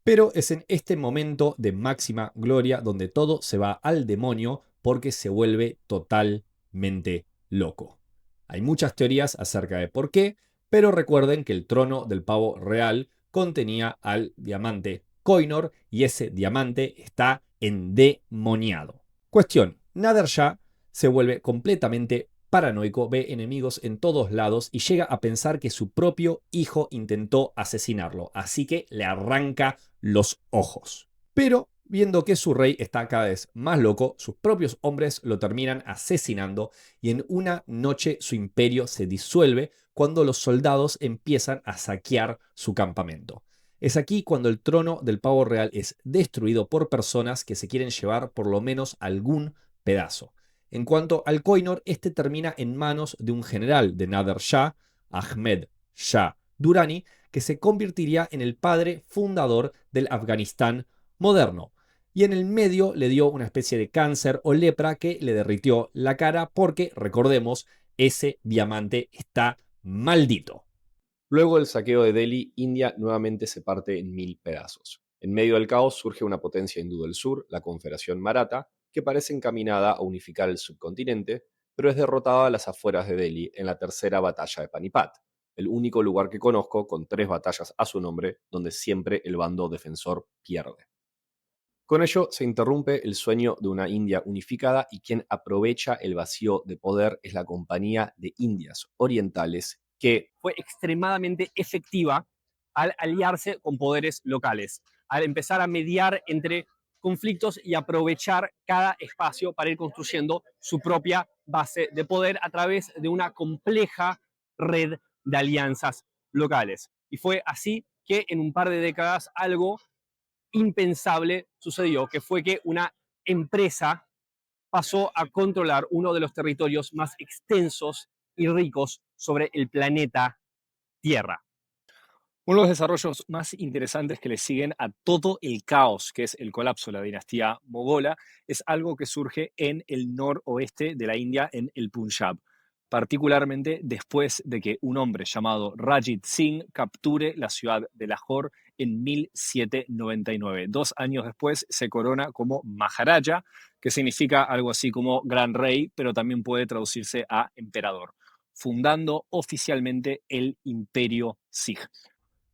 Pero es en este momento de máxima gloria donde todo se va al demonio porque se vuelve totalmente loco. Hay muchas teorías acerca de por qué, pero recuerden que el trono del pavo real contenía al diamante Koh-i-Noor y ese diamante está endemoniado. Cuestión, Nader Shah se vuelve completamente paranoico, ve enemigos en todos lados y llega a pensar que su propio hijo intentó asesinarlo, así que le arranca los ojos. Pero viendo que su rey está cada vez más loco, sus propios hombres lo terminan asesinando y en una noche su imperio se disuelve cuando los soldados empiezan a saquear su campamento. Es aquí cuando el trono del pavo real es destruido por personas que se quieren llevar por lo menos algún pedazo. En cuanto al Koh-i-Noor, este termina en manos de un general de Nader Shah, Ahmed Shah Durrani, que se convertiría en el padre fundador del Afganistán moderno. Y en el medio le dio una especie de cáncer o lepra que le derritió la cara porque, recordemos, ese diamante está maldito. Luego del saqueo de Delhi, India nuevamente se parte en 1000 pedazos. En medio del caos surge una potencia hindú del sur, la Confederación Maratha, que parece encaminada a unificar el subcontinente, pero es derrotada a las afueras de Delhi en la tercera batalla de Panipat, el único lugar que conozco con 3 batallas a su nombre, donde siempre el bando defensor pierde. Con ello se interrumpe el sueño de una India unificada y quien aprovecha el vacío de poder es la Compañía de Indias Orientales, que fue extremadamente efectiva al aliarse con poderes locales, al empezar a mediar entre conflictos y aprovechar cada espacio para ir construyendo su propia base de poder a través de una compleja red de alianzas locales. Y fue así que en un par de décadas algo impensable sucedió, que fue que una empresa pasó a controlar uno de los territorios más extensos y ricos sobre el planeta Tierra. Uno de los desarrollos más interesantes que le siguen a todo el caos, que es el colapso de la dinastía mogola, es algo que surge en el noroeste de la India, en el Punjab, particularmente después de que un hombre llamado Ranjit Singh capture la ciudad de Lahore en 1799. 2 años después se corona como Maharaja, que significa algo así como gran rey, pero también puede traducirse a emperador, fundando oficialmente el imperio Sikh.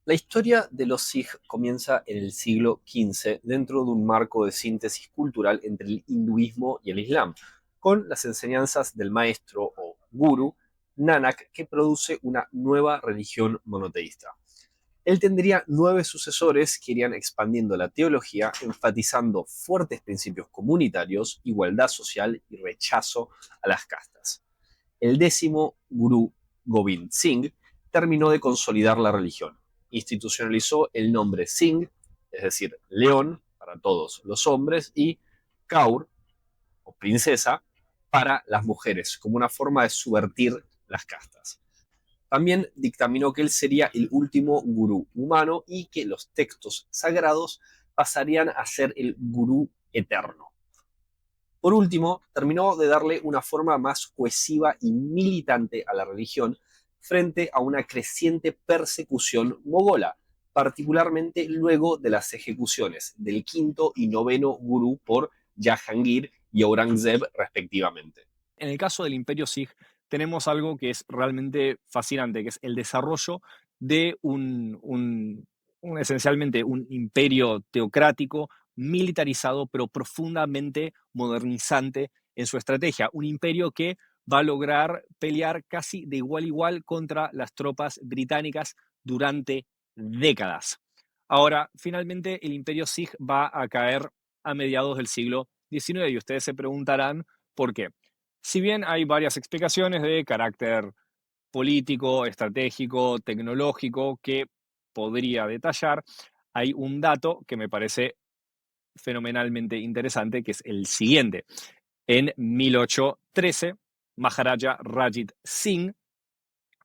La historia de los Sikh comienza en el siglo XV dentro de un marco de síntesis cultural entre el hinduismo y el islam, con las enseñanzas del maestro o guru Nanak, que produce una nueva religión monoteísta. Él tendría 9 sucesores que irían expandiendo la teología, enfatizando fuertes principios comunitarios, igualdad social y rechazo a las castas. El 10º gurú, Gobind Singh, terminó de consolidar la religión. Institucionalizó el nombre Singh, es decir, león, para todos los hombres, y Kaur, o princesa, para las mujeres, como una forma de subvertir las castas. También dictaminó que él sería el último gurú humano y que los textos sagrados pasarían a ser el gurú eterno. Por último, terminó de darle una forma más cohesiva y militante a la religión frente a una creciente persecución mogola, particularmente luego de las ejecuciones del 5º y 9º gurú por Jahangir y Aurangzeb respectivamente. En el caso del imperio Sikh tenemos algo que es realmente fascinante, que es el desarrollo de esencialmente un imperio teocrático, militarizado, pero profundamente modernizante en su estrategia. Un imperio que va a lograr pelear casi de igual a igual contra las tropas británicas durante décadas. Ahora, finalmente, el imperio Sikh va a caer a mediados del siglo XIX y ustedes se preguntarán por qué. Si bien hay varias explicaciones de carácter político, estratégico, tecnológico que podría detallar, hay un dato que me parece fenomenalmente interesante, que es el siguiente. En 1813, Maharaja Ranjit Singh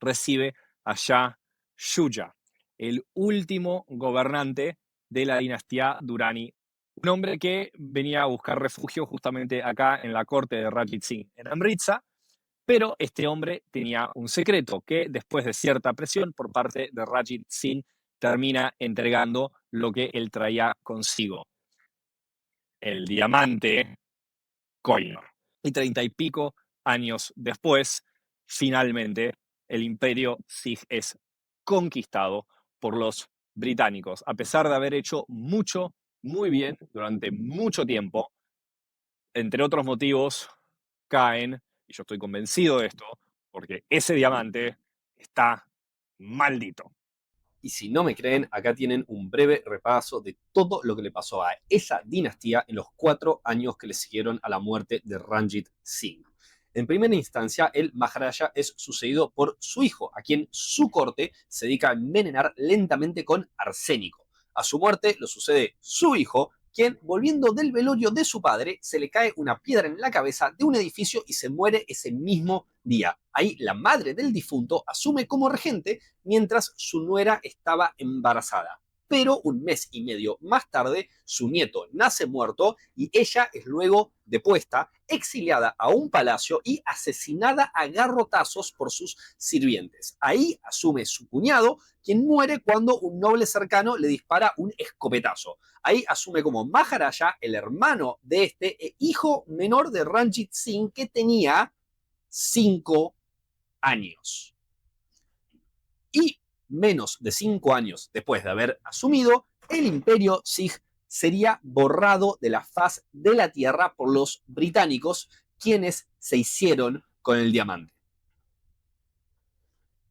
recibe a Shah Shuja, el último gobernante de la dinastía Durrani, un hombre que venía a buscar refugio justamente acá en la corte de Ranjit Singh, en Amritsar, pero este hombre tenía un secreto que después de cierta presión por parte de Ranjit Singh termina entregando lo que él traía consigo, el diamante Koh-i-Noor. Y 30 y pico años después, finalmente, el imperio Sikh es conquistado por los británicos. A pesar de haber hecho mucho, muy bien, durante mucho tiempo, entre otros motivos, caen, y yo estoy convencido de esto, porque ese diamante está maldito. Y si no me creen, acá tienen un breve repaso de todo lo que le pasó a esa dinastía en los 4 años que le siguieron a la muerte de Ranjit Singh. En primera instancia, el Maharaja es sucedido por su hijo, a quien su corte se dedica a envenenar lentamente con arsénico. A su muerte lo sucede su hijo, quien, volviendo del velorio de su padre, se le cae una piedra en la cabeza de un edificio y se muere ese mismo día. Ahí la madre del difunto asume como regente mientras su nuera estaba embarazada. Pero un mes y medio más tarde, su nieto nace muerto y ella es luego depuesta, exiliada a un palacio y asesinada a garrotazos por sus sirvientes. Ahí asume su cuñado, quien muere cuando un noble cercano le dispara un escopetazo. Ahí asume como Maharaja el hermano de este e hijo menor de Ranjit Singh, que tenía 5 años. Y menos de 5 años después de haber asumido, el imperio Sikh sería borrado de la faz de la tierra por los británicos, quienes se hicieron con el diamante.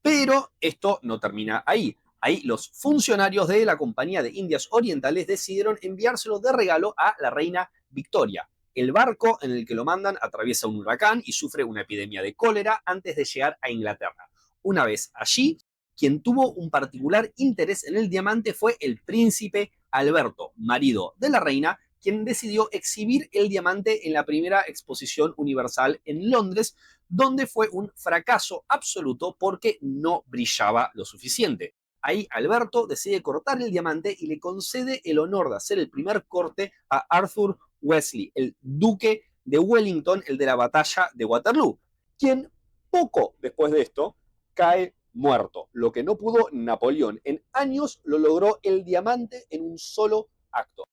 Pero esto no termina ahí. Ahí los funcionarios de la Compañía de Indias Orientales decidieron enviárselo de regalo a la reina Victoria. El barco en el que lo mandan atraviesa un huracán y sufre una epidemia de cólera antes de llegar a Inglaterra. Una vez allí, quien tuvo un particular interés en el diamante fue el príncipe Alberto, marido de la reina, quien decidió exhibir el diamante en la primera exposición universal en Londres, donde fue un fracaso absoluto porque no brillaba lo suficiente. Ahí Alberto decide cortar el diamante y le concede el honor de hacer el primer corte a Arthur Wesley, el duque de Wellington, el de la batalla de Waterloo, quien poco después de esto cae muerto. Lo que no pudo Napoleón en años lo logró el diamante en un solo acto.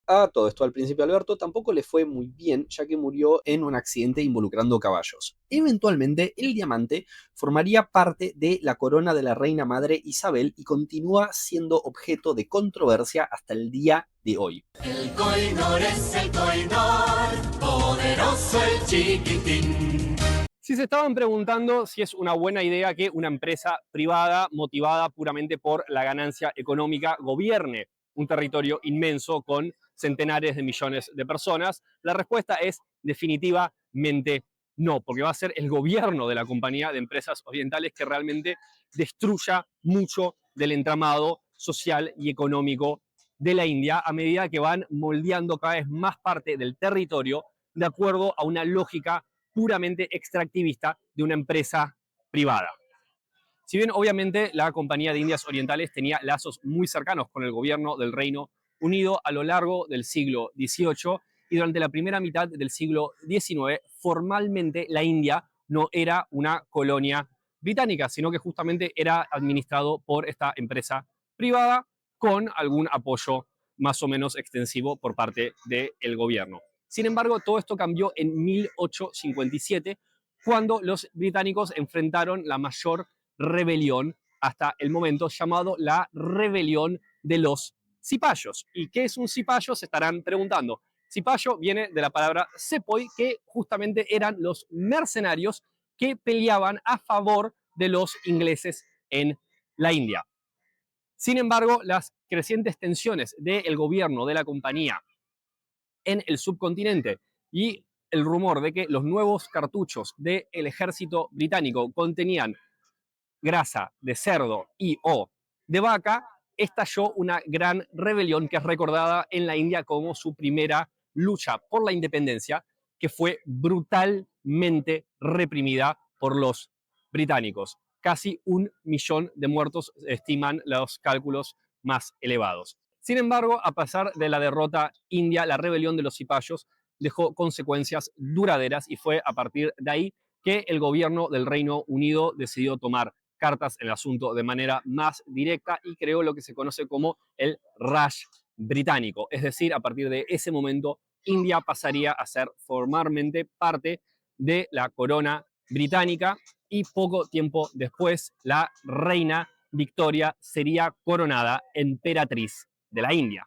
A todo esto al príncipe Alberto tampoco le fue muy bien, ya que murió en un accidente involucrando caballos. Eventualmente, el diamante formaría parte de la corona de la reina madre Isabel y continúa siendo objeto de controversia hasta el día de hoy. El Koh-i-Noor es el Koh-i-Noor, poderoso el chiquitín. Si se estaban preguntando si es una buena idea que una empresa privada motivada puramente por la ganancia económica gobierne un territorio inmenso con centenares de millones de personas, la respuesta es definitivamente no, porque va a ser el gobierno de la Compañía de Empresas Orientales que realmente destruya mucho del entramado social y económico de la India a medida que van moldeando cada vez más parte del territorio de acuerdo a una lógica puramente extractivista de una empresa privada. Si bien obviamente la Compañía de Indias Orientales tenía lazos muy cercanos con el gobierno del Reino Unido a lo largo del siglo XVIII y durante la primera mitad del siglo XIX, formalmente la India no era una colonia británica, sino que justamente era administrado por esta empresa privada con algún apoyo más o menos extensivo por parte del gobierno. Sin embargo, todo esto cambió en 1857, cuando los británicos enfrentaron la mayor rebelión hasta el momento, llamado la Rebelión de los Cipayos. ¿Y qué es un cipayo? Se estarán preguntando. Cipayo viene de la palabra sepoy, que justamente eran los mercenarios que peleaban a favor de los ingleses en la India. Sin embargo, las crecientes tensiones del gobierno de la compañía en el subcontinente y el rumor de que los nuevos cartuchos del ejército británico contenían grasa de cerdo y o de vaca, estalló una gran rebelión que es recordada en la India como su primera lucha por la independencia, que fue brutalmente reprimida por los británicos. Casi 1 millón de muertos estiman los cálculos más elevados. Sin embargo, a pesar de la derrota india, la rebelión de los cipayos dejó consecuencias duraderas y fue a partir de ahí que el gobierno del Reino Unido decidió tomar cartas en el asunto de manera más directa y creó lo que se conoce como el Raj británico. Es decir, a partir de ese momento, India pasaría a ser formalmente parte de la corona británica y poco tiempo después la reina Victoria sería coronada emperatriz de la India.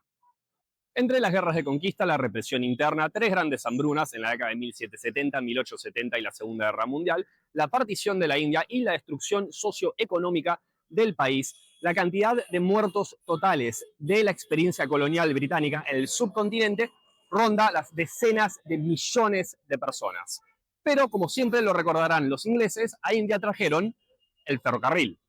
Entre las guerras de conquista, la represión interna, tres grandes hambrunas en la década de 1770, 1870 y la Segunda Guerra Mundial, la partición de la India y la destrucción socioeconómica del país, la cantidad de muertos totales de la experiencia colonial británica en el subcontinente ronda las decenas de millones de personas. Pero, como siempre lo recordarán los ingleses, a India trajeron el ferrocarril.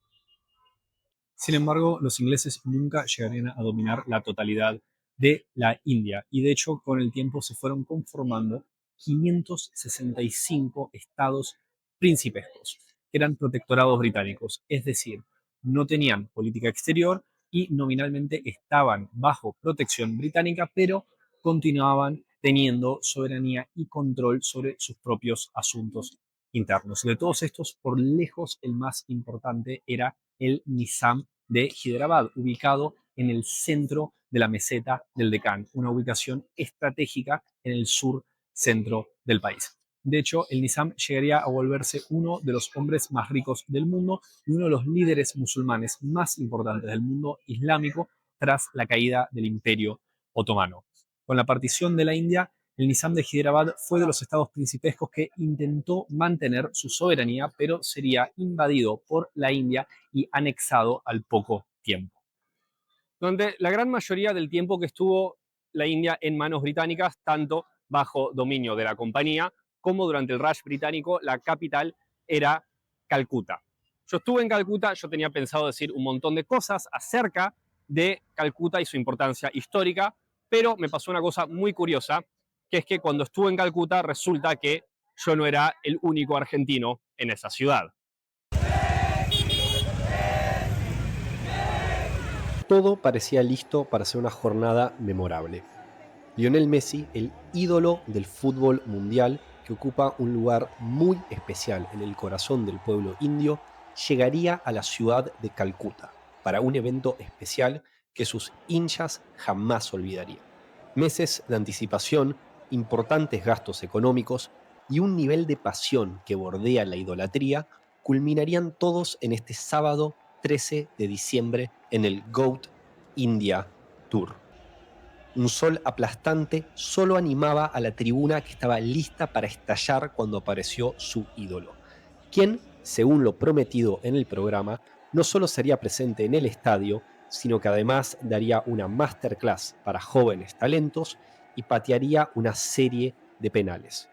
Sin embargo, los ingleses nunca llegarían a dominar la totalidad de la India y de hecho con el tiempo se fueron conformando 565 estados principescos, que eran protectorados británicos, es decir, no tenían política exterior y nominalmente estaban bajo protección británica, pero continuaban teniendo soberanía y control sobre sus propios asuntos internos. De todos estos, por lejos el más importante era el Nizam de Hyderabad, ubicado en el centro de la meseta del Deccan, una ubicación estratégica en el sur centro del país. De hecho, el Nizam llegaría a volverse uno de los hombres más ricos del mundo y uno de los líderes musulmanes más importantes del mundo islámico tras la caída del Imperio Otomano. Con la partición de la India, el Nizam de Hyderabad fue de los estados principescos que intentó mantener su soberanía, pero sería invadido por la India y anexado al poco tiempo. Durante la gran mayoría del tiempo que estuvo la India en manos británicas, tanto bajo dominio de la compañía como durante el Raj británico, la capital era Calcuta. Yo estuve en Calcuta, yo tenía pensado decir un montón de cosas acerca de Calcuta y su importancia histórica, pero me pasó una cosa muy curiosa, que es que cuando estuve en Calcuta resulta que yo no era el único argentino en esa ciudad. Todo parecía listo para ser una jornada memorable. Lionel Messi, el ídolo del fútbol mundial, que ocupa un lugar muy especial en el corazón del pueblo indio, llegaría a la ciudad de Calcuta para un evento especial que sus hinchas jamás olvidarían. Meses de anticipación, importantes gastos económicos y un nivel de pasión que bordea la idolatría culminarían todos en este sábado 13 de diciembre en el GOAT India Tour. Un sol aplastante solo animaba a la tribuna que estaba lista para estallar cuando apareció su ídolo, quien, según lo prometido en el programa, no solo sería presente en el estadio, sino que además daría una masterclass para jóvenes talentos y patearía una serie de penales.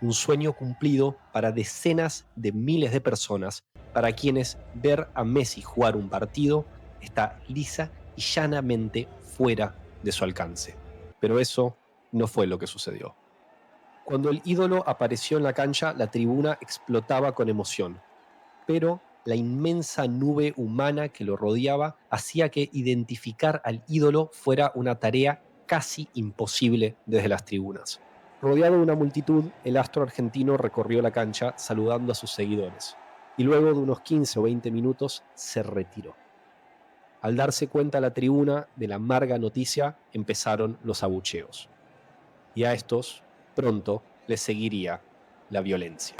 Un sueño cumplido para decenas de miles de personas, para quienes ver a Messi jugar un partido está lisa y llanamente fuera de su alcance. Pero eso no fue lo que sucedió. Cuando el ídolo apareció en la cancha, la tribuna explotaba con emoción, pero la inmensa nube humana que lo rodeaba hacía que identificar al ídolo fuera una tarea casi imposible desde las tribunas. Rodeado de una multitud, el astro argentino recorrió la cancha saludando a sus seguidores y luego de unos 15 o 20 minutos se retiró. Al darse cuenta la tribuna de la amarga noticia, empezaron los abucheos. Y a estos, pronto, les seguiría la violencia.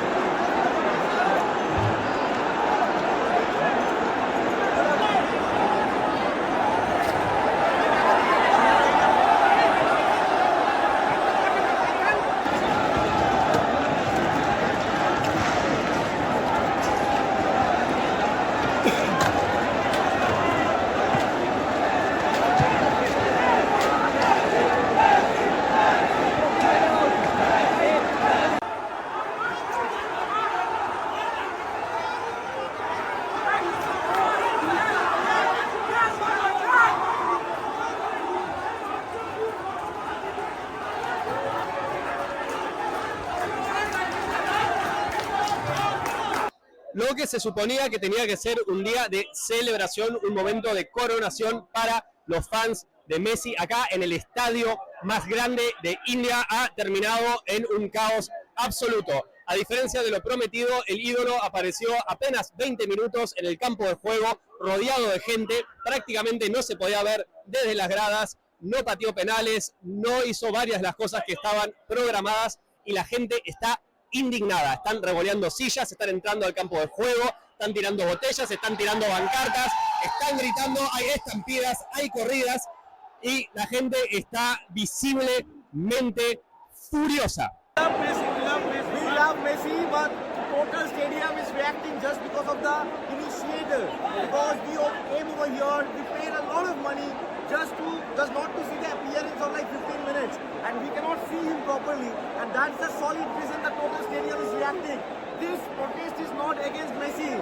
Lo que se suponía que tenía que ser un día de celebración, un momento de coronación para los fans de Messi, acá en el estadio más grande de India, ha terminado en un caos absoluto. A diferencia de lo prometido, el ídolo apareció apenas 20 minutos en el campo de juego, rodeado de gente, prácticamente no se podía ver desde las gradas, no pateó penales, no hizo varias de las cosas que estaban programadas y la gente está indignada. Están revoleando sillas, están entrando al campo de juego, están tirando botellas, están tirando pancartas, están gritando, hay estampidas, hay corridas y la gente está visiblemente furiosa. We love Messi, but total stadium is reacting just because of the initiator. Because we came over here, we paid a lot of money just not to see the appearance of like 15 minutes, and we cannot see him properly, and that's the solid reason the total stadium is reacting. This protest is not against Messi.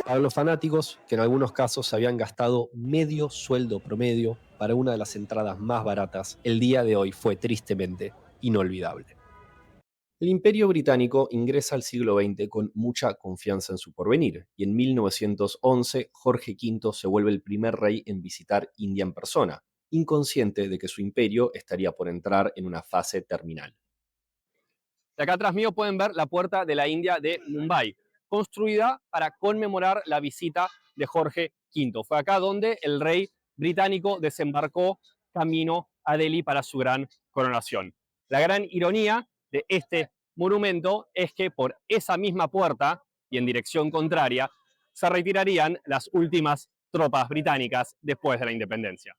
Para los fanáticos, que en algunos casos habían gastado medio sueldo promedio para una de las entradas más baratas, el día de hoy fue tristemente inolvidable. El Imperio Británico ingresa al siglo XX con mucha confianza en su porvenir, y en 1911 Jorge V se vuelve el primer rey en visitar India en persona, inconsciente de que su imperio estaría por entrar en una fase terminal. De acá atrás mío pueden ver la puerta de la India de Mumbai, construida para conmemorar la visita de Jorge V. Fue acá donde el rey británico desembarcó camino a Delhi para su gran coronación. La gran ironía de este monumento es que por esa misma puerta y en dirección contraria se retirarían las últimas tropas británicas después de la independencia.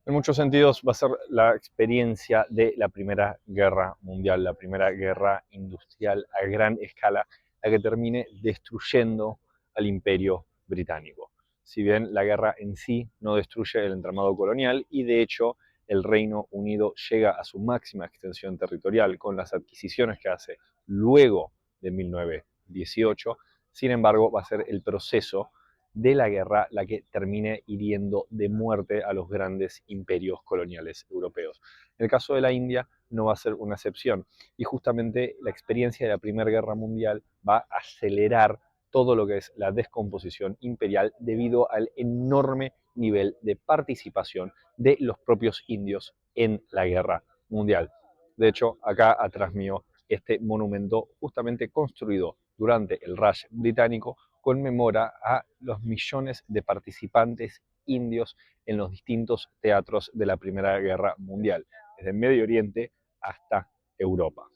En muchos sentidos va a ser la experiencia de la Primera Guerra Mundial, la Primera Guerra Industrial a gran escala, la que termine destruyendo al Imperio Británico. Si bien la guerra en sí no destruye el entramado colonial y de hecho el Reino Unido llega a su máxima extensión territorial con las adquisiciones que hace luego de 1918, sin embargo va a ser el proceso de la guerra la que termine hiriendo de muerte a los grandes imperios coloniales europeos. En el caso de la India no va a ser una excepción y justamente la experiencia de la Primera Guerra Mundial va a acelerar todo lo que es la descomposición imperial debido al enorme nivel de participación de los propios indios en la guerra mundial. De hecho, acá atrás mío, este monumento justamente construido durante el Raj británico conmemora a los millones de participantes indios en los distintos teatros de la Primera Guerra Mundial, desde Medio Oriente hasta Europa.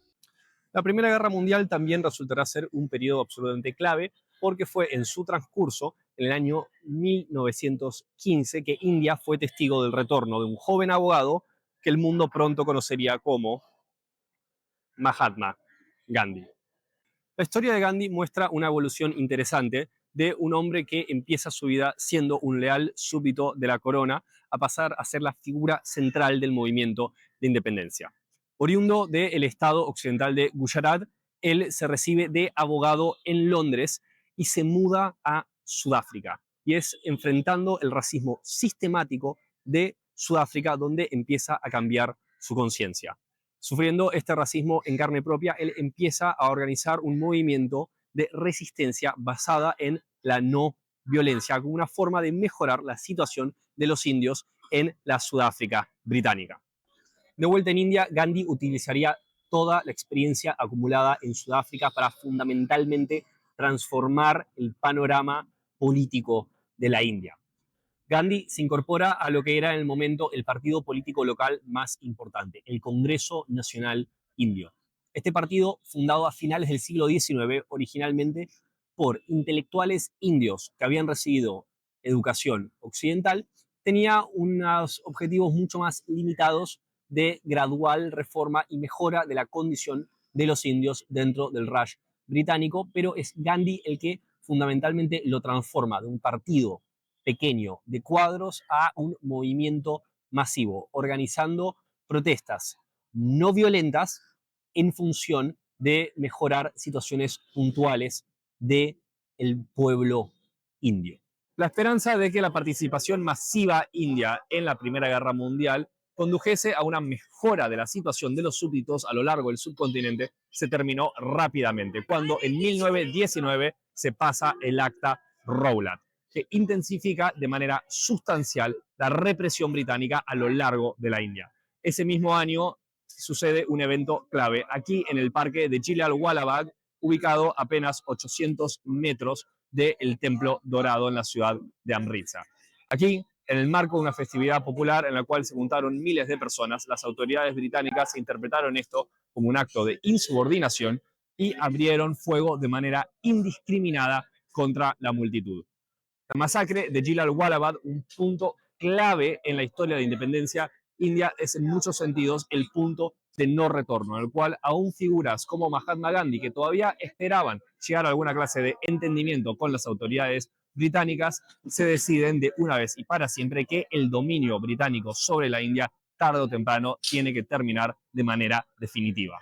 La Primera Guerra Mundial también resultará ser un periodo absolutamente clave porque fue en su transcurso, en el año 1915, que India fue testigo del retorno de un joven abogado que el mundo pronto conocería como Mahatma Gandhi. La historia de Gandhi muestra una evolución interesante de un hombre que empieza su vida siendo un leal súbdito de la corona a pasar a ser la figura central del movimiento de independencia. Oriundo del estado occidental de Gujarat, él se recibe de abogado en Londres y se muda a Sudáfrica. Y es enfrentando el racismo sistemático de Sudáfrica donde empieza a cambiar su conciencia. Sufriendo este racismo en carne propia, él empieza a organizar un movimiento de resistencia basada en la no violencia, como una forma de mejorar la situación de los indios en la Sudáfrica británica. De vuelta en India, Gandhi utilizaría toda la experiencia acumulada en Sudáfrica para fundamentalmente transformar el panorama político de la India. Gandhi se incorpora a lo que era en el momento el partido político local más importante, el Congreso Nacional Indio. Este partido, fundado a finales del siglo XIX, originalmente por intelectuales indios que habían recibido educación occidental, tenía unos objetivos mucho más limitados de gradual reforma y mejora de la condición de los indios dentro del Raj británico, pero es Gandhi el que fundamentalmente lo transforma de un partido pequeño de cuadros a un movimiento masivo, organizando protestas no violentas en función de mejorar situaciones puntuales del pueblo indio. La esperanza de que la participación masiva india en la Primera Guerra Mundial condujese a una mejora de la situación de los súbditos a lo largo del subcontinente se terminó rápidamente, cuando en 1919 se pasa el Acta Rowlatt, que intensifica de manera sustancial la represión británica a lo largo de la India. Ese mismo año sucede un evento clave aquí en el parque de Jallianwala Bagh, ubicado a apenas 800 metros del Templo Dorado en la ciudad de Amritsar. Aquí, en el marco de una festividad popular en la cual se juntaron miles de personas, las autoridades británicas interpretaron esto como un acto de insubordinación y abrieron fuego de manera indiscriminada contra la multitud. La masacre de Jallianwala Bagh, un punto clave en la historia de la independencia india, es en muchos sentidos el punto de no retorno, en el cual aún figuras como Mahatma Gandhi, que todavía esperaban llegar a alguna clase de entendimiento con las autoridades británicas, se deciden de una vez y para siempre que el dominio británico sobre la India, tarde o temprano, tiene que terminar de manera definitiva.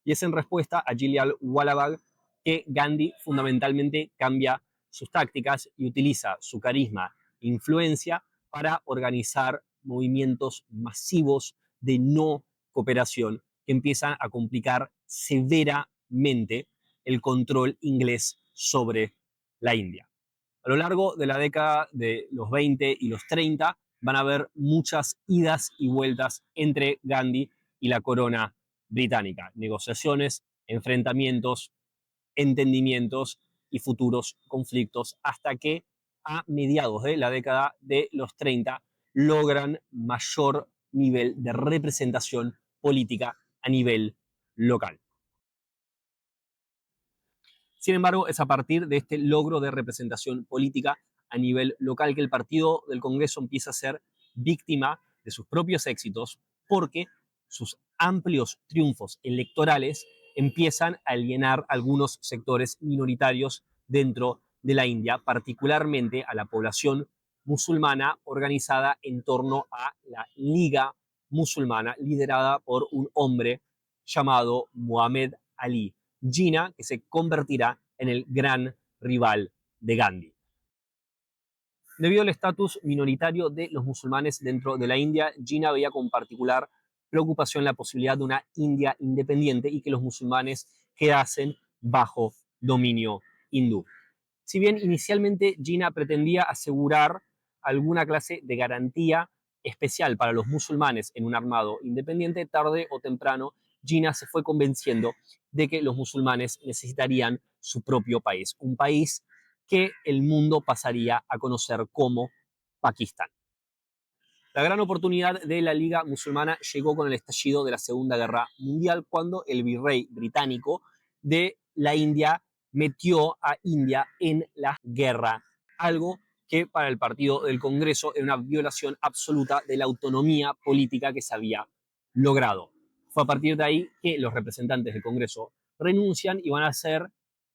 Y es en respuesta a Jallianwala Bagh que Gandhi fundamentalmente cambia sus tácticas y utiliza su carisma e influencia para organizar movimientos masivos de no cooperación que empiezan a complicar severamente el control inglés sobre la India. A lo largo de la década de los 20 y los 30 van a haber muchas idas y vueltas entre Gandhi y la corona británica. Negociaciones, enfrentamientos, entendimientos y futuros conflictos, hasta que a mediados de la década de los 30 logran mayor nivel de representación política a nivel local. Sin embargo, es a partir de este logro de representación política a nivel local que el Partido del Congreso empieza a ser víctima de sus propios éxitos, porque sus amplios triunfos electorales empiezan a alienar algunos sectores minoritarios dentro de la India, particularmente a la población musulmana organizada en torno a la Liga Musulmana, liderada por un hombre llamado Muhammad Ali Jinnah, que se convertirá en el gran rival de Gandhi. Debido al estatus minoritario de los musulmanes dentro de la India, Jinnah veía con particular preocupación la posibilidad de una India independiente y que los musulmanes quedasen bajo dominio hindú. Si bien inicialmente Jinnah pretendía asegurar alguna clase de garantía especial para los musulmanes en un armado independiente, tarde o temprano Jinnah se fue convenciendo de que los musulmanes necesitarían su propio país, un país que el mundo pasaría a conocer como Pakistán. La gran oportunidad de la Liga Musulmana llegó con el estallido de la Segunda Guerra Mundial, cuando el virrey británico de la India metió a India en la guerra, algo que para el Partido del Congreso era una violación absoluta de la autonomía política que se había logrado. Fue a partir de ahí que los representantes del Congreso renuncian y van a ser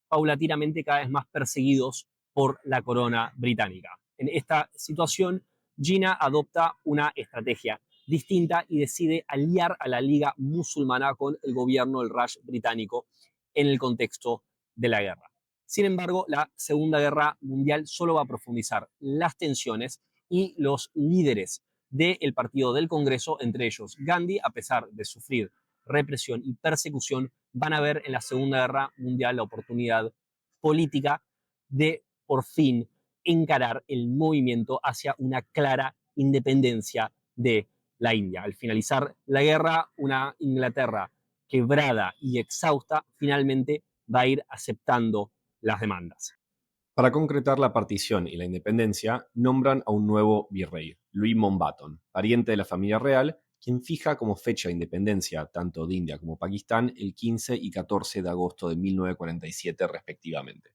paulatinamente cada vez más perseguidos por la corona británica. En esta situación, Jinnah adopta una estrategia distinta y decide aliar a la Liga Musulmana con el gobierno del Raj británico en el contexto de la guerra. Sin embargo, la Segunda Guerra Mundial solo va a profundizar las tensiones y los líderes del Partido del Congreso, entre ellos Gandhi, a pesar de sufrir represión y persecución, van a ver en la Segunda Guerra Mundial la oportunidad política de por fin encarar el movimiento hacia una clara independencia de la India. Al finalizar la guerra, una Inglaterra quebrada y exhausta finalmente va a ir aceptando las demandas. Para concretar la partición y la independencia, nombran a un nuevo virrey, Louis Mountbatten, pariente de la familia real, quien fija como fecha de independencia tanto de India como Pakistán el 15 y 14 de agosto de 1947 respectivamente.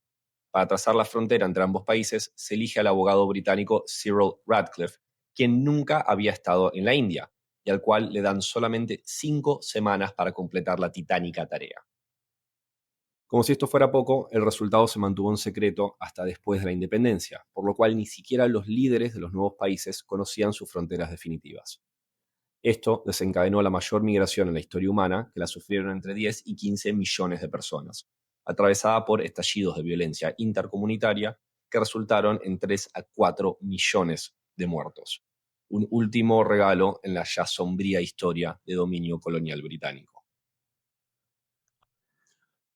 Para trazar la frontera entre ambos países, se elige al abogado británico Cyril Radcliffe, quien nunca había estado en la India, y al cual le dan solamente 5 semanas para completar la titánica tarea. Como si esto fuera poco, el resultado se mantuvo en secreto hasta después de la independencia, por lo cual ni siquiera los líderes de los nuevos países conocían sus fronteras definitivas. Esto desencadenó la mayor migración en la historia humana, que la sufrieron entre 10 y 15 millones de personas, atravesada por estallidos de violencia intercomunitaria que resultaron en 3 a 4 millones de muertos. un último regalo en la ya sombría historia de dominio colonial británico.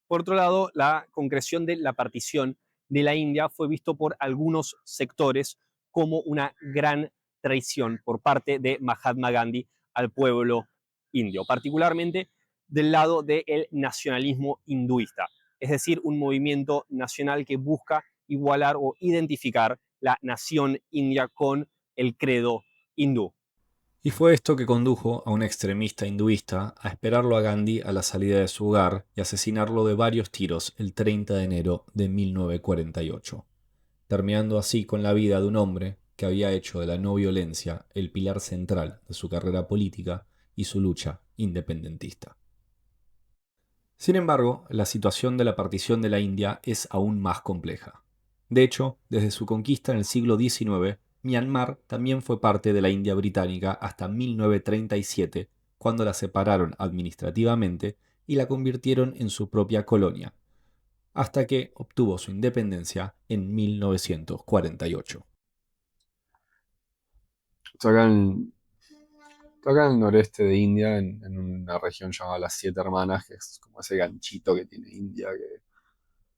Por otro lado, la concreción de la partición de la India fue visto por algunos sectores como una gran traición por parte de Mahatma Gandhi al pueblo indio, particularmente del lado del nacionalismo hinduista, es decir, un movimiento nacional que busca igualar o identificar la nación india con el credo hindú. Y fue esto que condujo a un extremista hinduista a esperarlo a Gandhi a la salida de su hogar y asesinarlo de varios tiros el 30 de enero de 1948, terminando así con la vida de un hombre que había hecho de la no violencia el pilar central de su carrera política y su lucha independentista. Sin embargo, la situación de la partición de la India es aún más compleja. De hecho, desde su conquista en el siglo XIX, Myanmar también fue parte de la India británica hasta 1937, cuando la separaron administrativamente y la convirtieron en su propia colonia, hasta que obtuvo su independencia en 1948. Estoy acá en el noreste de India, en una región llamada las Siete Hermanas, que es como ese ganchito que tiene India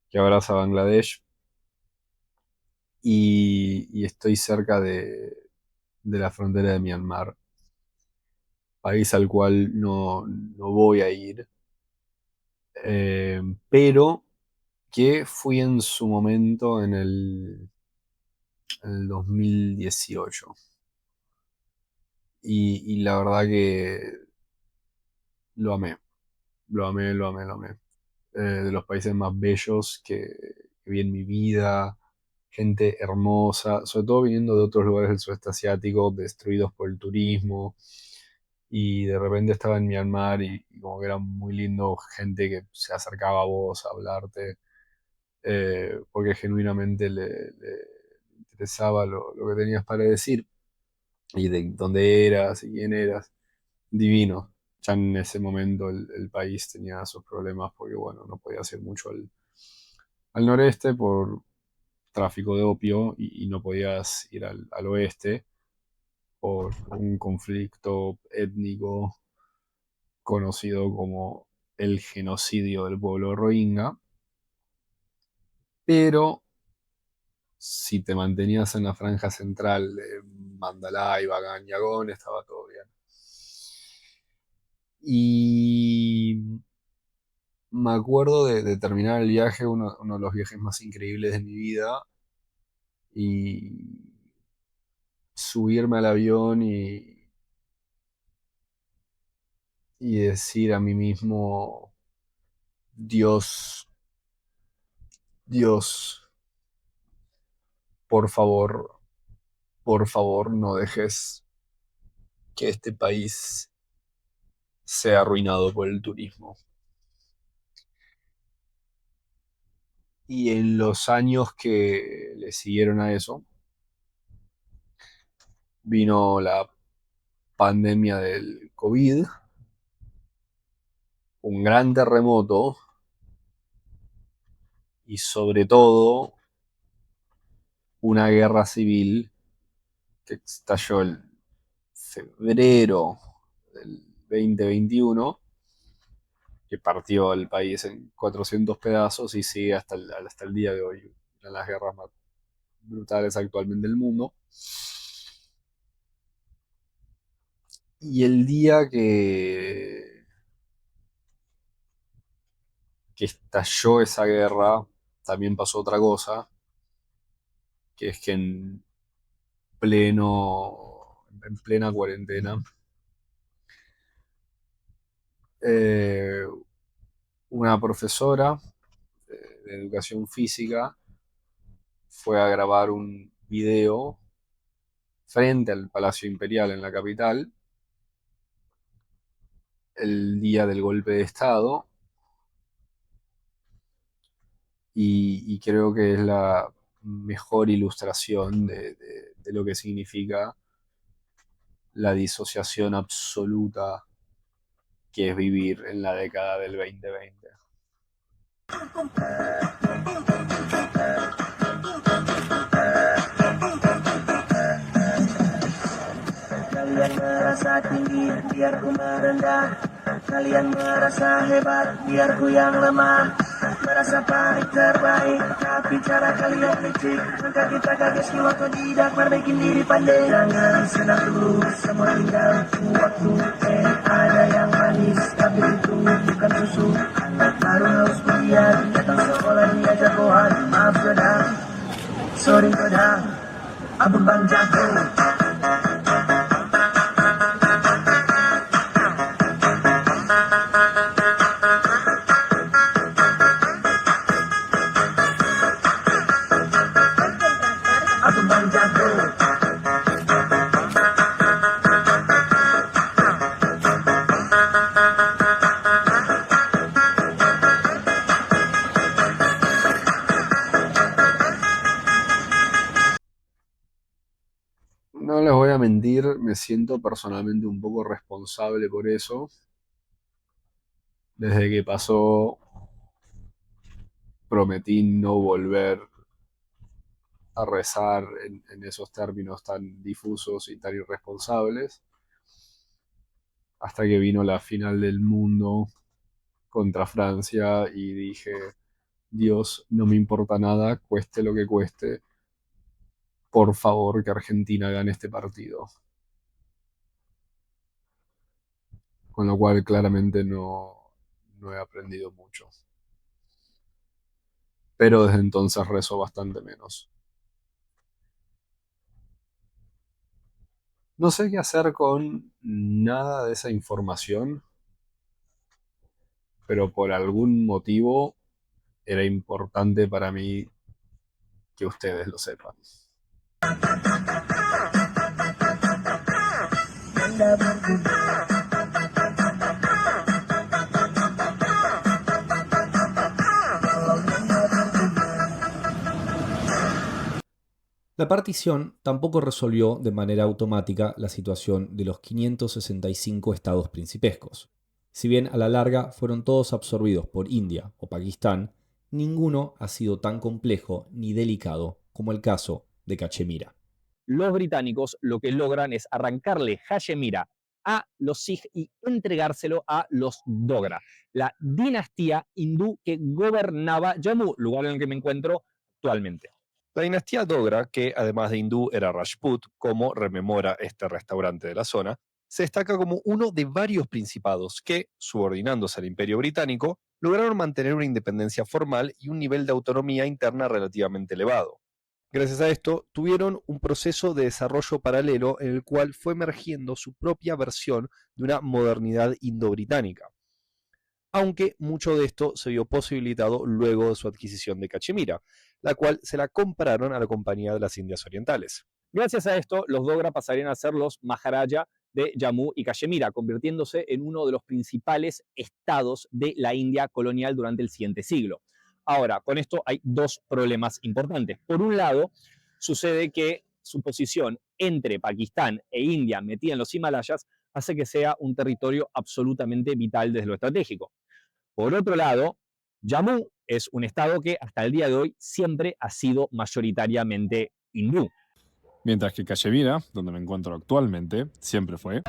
que abraza a Bangladesh. Y estoy cerca de la frontera de Myanmar, país al cual no voy a ir, pero que fui en su momento en el 2018. Y la verdad que lo amé. De los países más bellos que vi en mi vida, gente hermosa, sobre todo viniendo de otros lugares del sudeste asiático, destruidos por el turismo. Y de repente estaba en Myanmar y como que era muy lindo, gente que se acercaba a vos a hablarte, porque genuinamente le interesaba lo que tenías para decir y de dónde eras y quién eras. Divino. Ya en ese momento el país tenía sus problemas porque, bueno, no podía hacer mucho al noreste por tráfico de opio y no podías ir al oeste por un conflicto étnico conocido como el genocidio del pueblo Rohingya. Pero si te mantenías en la franja central de Mandalay, Bagan, Yangon, estaba todo bien. Y me acuerdo de terminar el viaje, uno de los viajes más increíbles de mi vida, y subirme al avión y decir a mí mismo, Dios, por favor, no dejes que este país sea arruinado por el turismo. Y en los años que le siguieron a eso, vino la pandemia del COVID, un gran terremoto y sobre todo una guerra civil que estalló en febrero del 2021, que partió al país en 400 pedazos y sigue hasta el día de hoy. Una de las guerras más brutales actualmente del mundo. Y el día que estalló esa guerra, también pasó otra cosa, que es que en plena cuarentena, una profesora de educación física fue a grabar un video frente al Palacio Imperial en la capital el día del golpe de Estado, y creo que es la mejor ilustración de lo que significa la disociación absoluta que es vivir en la década del 2020. Kalian merasa tinggi, biar ku merendah. Kalian merasa hebat, biar ku yang lemah. Merasa paling terbaik, tapi cara kalian licik. Maka kita kaget waktu tidak perbaikin diri pandai. Jangan senang dulu, semua tinggal waktu. Ada yang manis, tapi itu bukan susu. Baru haus kuliah, datang sekolah dia jagoan. Maaf sedang, sorry pedang, abang bang jago. No les voy a mentir, me siento personalmente un poco responsable por eso. Desde que pasó, prometí no volver a rezar en esos términos tan difusos y tan irresponsables. Hasta que vino la final del mundo contra Francia y dije, Dios, no me importa nada, cueste lo que cueste. Por favor, que Argentina gane este partido. Con lo cual, claramente no he aprendido mucho. Pero desde entonces rezo bastante menos. No sé qué hacer con nada de esa información, pero por algún motivo era importante para mí que ustedes lo sepan. La partición tampoco resolvió de manera automática la situación de los 565 estados principescos. Si bien a la larga fueron todos absorbidos por India o Pakistán, ninguno ha sido tan complejo ni delicado como el caso de Cachemira. Los británicos lo que logran es arrancarle Cachemira a los Sikh y entregárselo a los Dogra, la dinastía hindú que gobernaba Jammu, lugar en el que me encuentro actualmente. La dinastía Dogra, que además de hindú era Rajput, como rememora este restaurante de la zona, se destaca como uno de varios principados que, subordinándose al Imperio Británico, lograron mantener una independencia formal y un nivel de autonomía interna relativamente elevado. Gracias a esto, tuvieron un proceso de desarrollo paralelo en el cual fue emergiendo su propia versión de una modernidad indo-británica. Aunque mucho de esto se vio posibilitado luego de su adquisición de Cachemira, la cual se la compraron a la Compañía de las Indias Orientales. Gracias a esto, los Dogra pasarían a ser los Maharaja de Jammu y Cachemira, convirtiéndose en uno de los principales estados de la India colonial durante el siguiente siglo. Ahora, con esto hay dos problemas importantes. Por un lado, sucede que su posición entre Pakistán e India metida en los Himalayas hace que sea un territorio absolutamente vital desde lo estratégico. Por otro lado, Jammu es un estado que hasta el día de hoy siempre ha sido mayoritariamente hindú. Mientras que Cachemira, donde me encuentro actualmente, siempre fue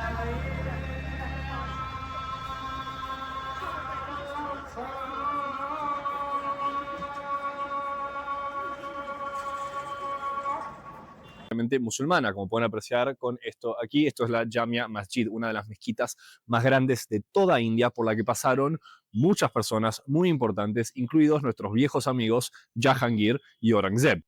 musulmana, como pueden apreciar con esto aquí. Esto es la Jamia Masjid, una de las mezquitas más grandes de toda India, por la que pasaron muchas personas muy importantes, incluidos nuestros viejos amigos Jahangir y Aurangzeb.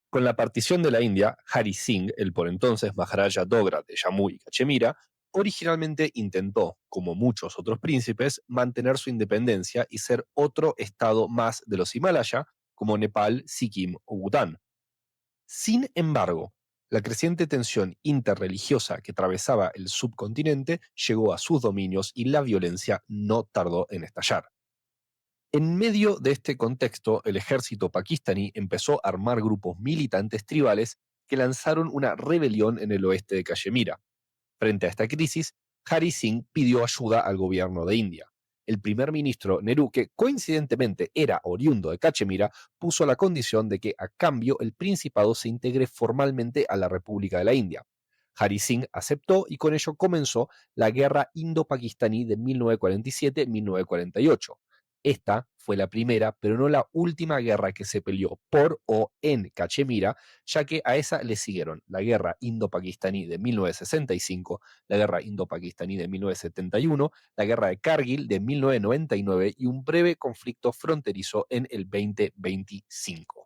Con la partición de la India, Hari Singh, el por entonces Maharaja Dogra de Jammu y Cachemira, originalmente intentó, como muchos otros príncipes, mantener su independencia y ser otro estado más de los Himalaya, como Nepal, Sikkim o Bután. Sin embargo, la creciente tensión interreligiosa que atravesaba el subcontinente llegó a sus dominios y la violencia no tardó en estallar. En medio de este contexto, el ejército pakistaní empezó a armar grupos militantes tribales que lanzaron una rebelión en el oeste de Cachemira. Frente a esta crisis, Hari Singh pidió ayuda al gobierno de India. El primer ministro Nehru, que coincidentemente era oriundo de Cachemira, puso la condición de que a cambio el principado se integre formalmente a la República de la India. Hari Singh aceptó y con ello comenzó la Guerra Indo-Pakistaní de 1947-1948. Esta fue la primera, pero no la última guerra que se peleó por o en Cachemira, ya que a esa le siguieron la Guerra Indo-Pakistaní de 1965, la Guerra Indo-Pakistaní de 1971, la Guerra de Kargil de 1999 y un breve conflicto fronterizo en el 2025.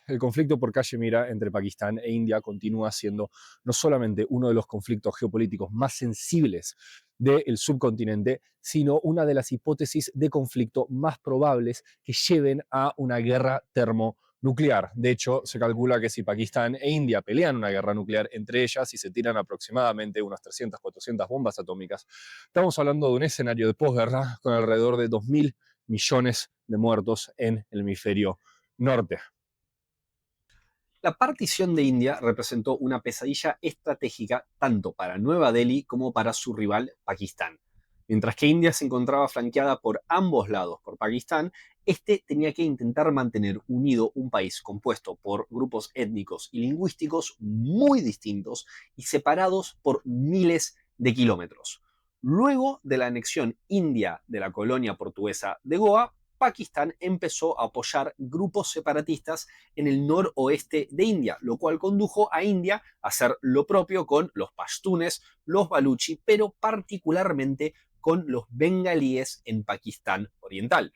El conflicto por Cachemira entre Pakistán e India continúa siendo no solamente uno de los conflictos geopolíticos más sensibles del subcontinente, sino una de las hipótesis de conflicto más probables que lleven a una guerra termonuclear. De hecho, se calcula que si Pakistán e India pelean una guerra nuclear entre ellas y se tiran aproximadamente unas 300, 400 bombas atómicas, estamos hablando de un escenario de posguerra con alrededor de 2.000 millones de muertos en el hemisferio norte. La partición de India representó una pesadilla estratégica tanto para Nueva Delhi como para su rival Pakistán. Mientras que India se encontraba flanqueada por ambos lados por Pakistán, este tenía que intentar mantener unido un país compuesto por grupos étnicos y lingüísticos muy distintos y separados por miles de kilómetros. Luego de la anexión india de la colonia portuguesa de Goa, Pakistán empezó a apoyar grupos separatistas en el noroeste de India, lo cual condujo a India a hacer lo propio con los pashtunes, los baluchi, pero particularmente con los bengalíes en Pakistán oriental.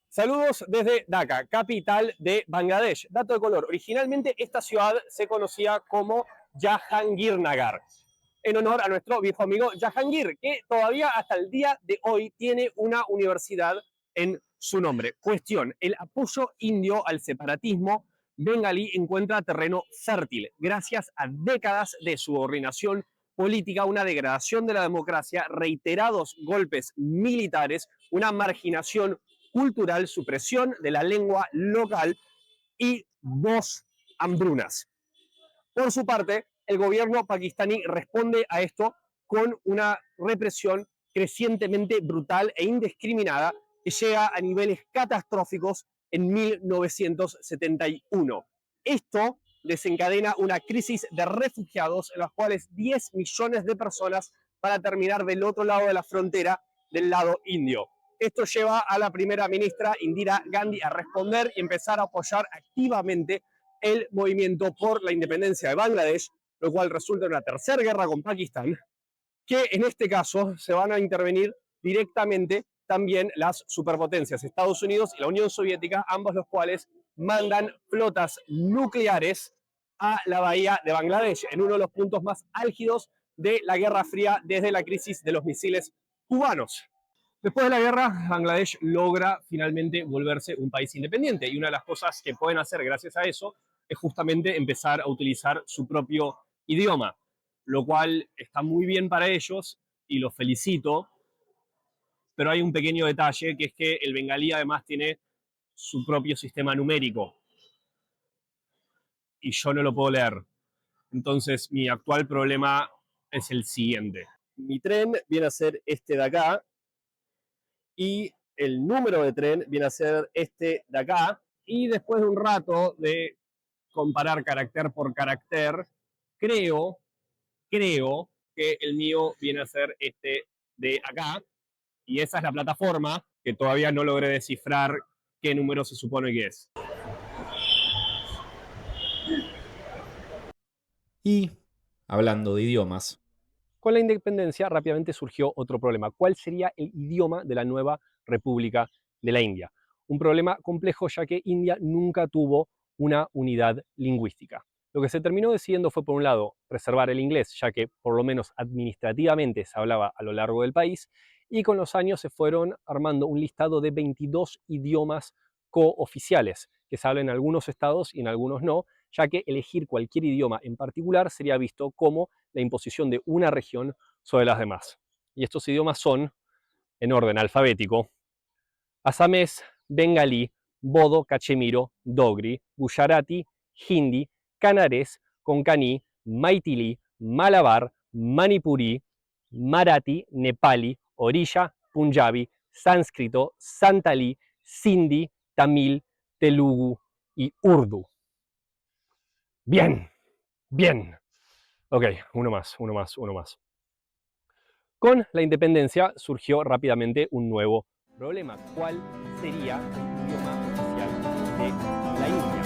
Saludos desde Dhaka, capital de Bangladesh. Dato de color, originalmente esta ciudad se conocía como Jahangirnagar, en honor a nuestro viejo amigo Jahangir, que todavía hasta el día de hoy tiene una universidad en su nombre. Cuestión, el apoyo indio al separatismo bengalí encuentra terreno fértil gracias a décadas de subordinación política, una degradación de la democracia, reiterados golpes militares, una marginación cultural, supresión de la lengua local y 2 hambrunas. Por su parte, el gobierno pakistaní responde a esto con una represión crecientemente brutal e indiscriminada que llega a niveles catastróficos en 1971. Esto desencadena una crisis de refugiados en las cuales 10 millones de personas van a terminar del otro lado de la frontera, del lado indio. Esto lleva a la primera ministra Indira Gandhi a responder y empezar a apoyar activamente el movimiento por la independencia de Bangladesh, lo cual resulta en una tercera guerra con Pakistán, que en este caso se van a intervenir directamente también las superpotencias, Estados Unidos y la Unión Soviética, ambos los cuales mandan flotas nucleares a la bahía de Bangladesh, en uno de los puntos más álgidos de la Guerra Fría desde la crisis de los misiles cubanos. Después de la guerra, Bangladesh logra finalmente volverse un país independiente y una de las cosas que pueden hacer gracias a eso es justamente empezar a utilizar su propio idioma, lo cual está muy bien para ellos y los felicito, pero hay un pequeño detalle que es que el bengalí además tiene su propio sistema numérico y yo no lo puedo leer. Entonces mi actual problema es el siguiente. Mi tren viene a ser este de acá y el número de tren viene a ser este de acá, y después de un rato de comparar carácter por carácter, creo que el mío viene a ser este de acá, y esa es la plataforma que todavía no logré descifrar qué número se supone que es. Y, hablando de idiomas, con la independencia rápidamente surgió otro problema. ¿Cuál sería el idioma de la nueva República de la India? Un problema complejo, ya que India nunca tuvo una unidad lingüística. Lo que se terminó decidiendo fue, por un lado, preservar el inglés, ya que por lo menos administrativamente se hablaba a lo largo del país, y con los años se fueron armando un listado de 22 idiomas cooficiales, que se hablan en algunos estados y en algunos no, ya que elegir cualquier idioma en particular sería visto como la imposición de una región sobre las demás. Y estos idiomas son, en orden alfabético, asamés, bengalí, bodo, cachemiro, dogri, gujarati, hindi, canarés, konkani, maithili, malabar, manipurí, marathi, nepali, orilla, punjabi, sánscrito, santalí, sindhi, tamil, telugu y urdu. Bien, Bien. Ok, uno más. Con la independencia surgió rápidamente un nuevo problema. ¿Cuál sería el idioma oficial de la India?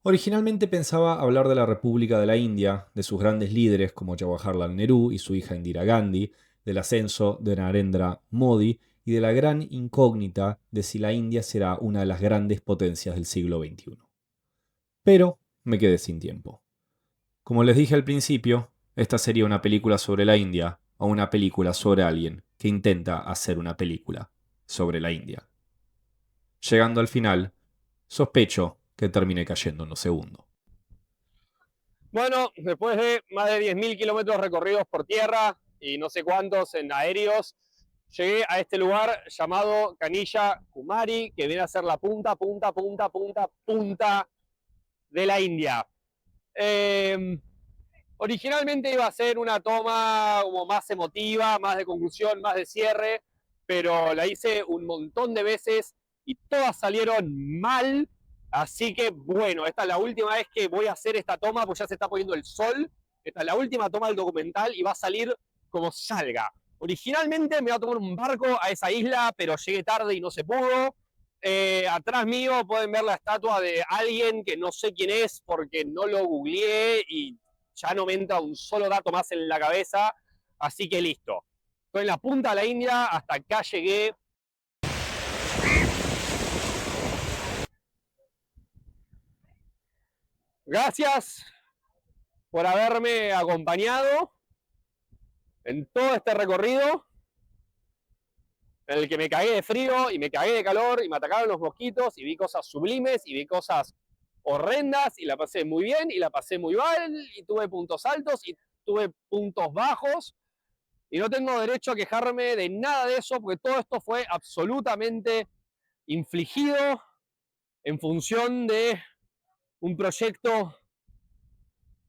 Originalmente pensaba hablar de la República de la India, de sus grandes líderes como Jawaharlal Nehru y su hija Indira Gandhi, del ascenso de Narendra Modi y de la gran incógnita de si la India será una de las grandes potencias del siglo XXI. Pero me quedé sin tiempo. Como les dije al principio, esta sería una película sobre la India o una película sobre alguien que intenta hacer una película sobre la India. Llegando al final, sospecho que termine cayendo en lo segundo. Bueno, después de más de 10.000 kilómetros recorridos por tierra y no sé cuántos en aéreos, llegué a este lugar llamado Kanyakumari, que viene a ser la punta de la India. Originalmente iba a ser una toma como más emotiva, más de conclusión, más de cierre, pero la hice un montón de veces y todas salieron mal. Así que bueno, esta es la última vez que voy a hacer esta toma, pues ya se está poniendo el sol. Esta es la última toma del documental y va a salir como salga. Originalmente me iba a tomar un barco a esa isla, pero llegué tarde y no se pudo. Atrás mío pueden ver la estatua de alguien que no sé quién es porque no lo googleé y ya no me entra un solo dato más en la cabeza. Así que listo. Estoy en la punta de la India, hasta acá llegué. Gracias por haberme acompañado en todo este recorrido en el que me cagué de frío y me cagué de calor y me atacaron los mosquitos y vi cosas sublimes y vi cosas horrendas y la pasé muy bien y la pasé muy mal y tuve puntos altos y tuve puntos bajos y no tengo derecho a quejarme de nada de eso porque todo esto fue absolutamente infligido en función de un proyecto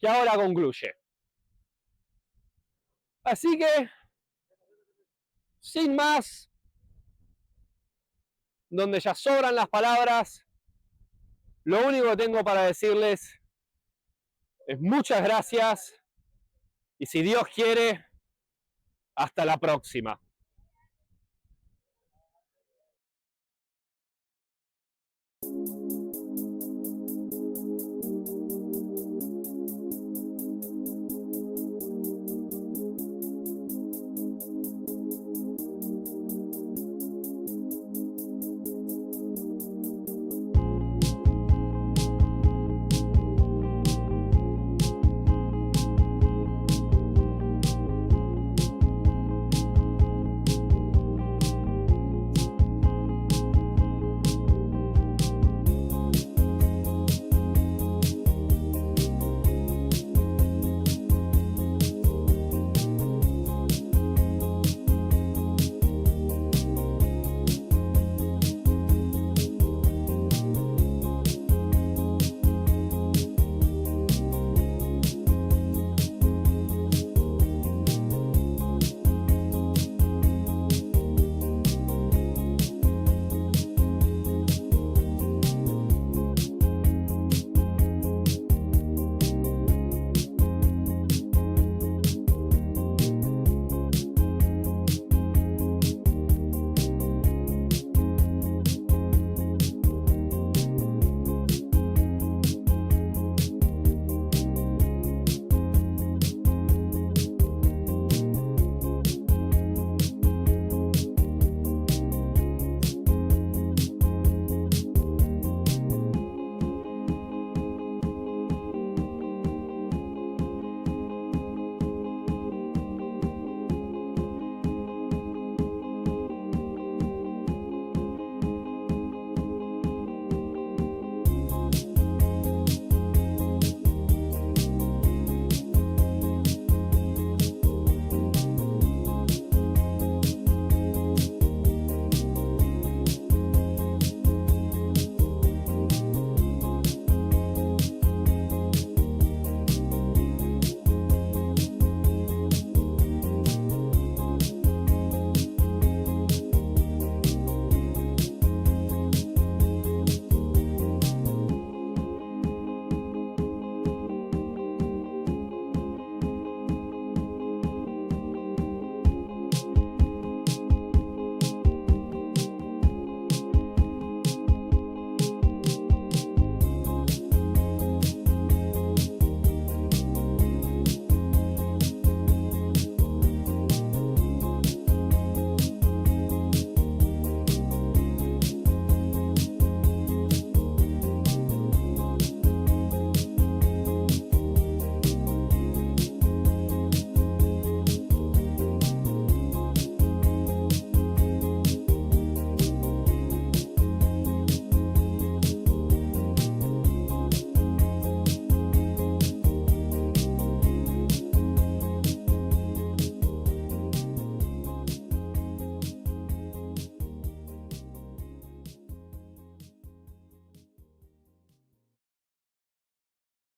que ahora concluye. Así que, sin más, donde ya sobran las palabras, lo único que tengo para decirles es muchas gracias y si Dios quiere, hasta la próxima.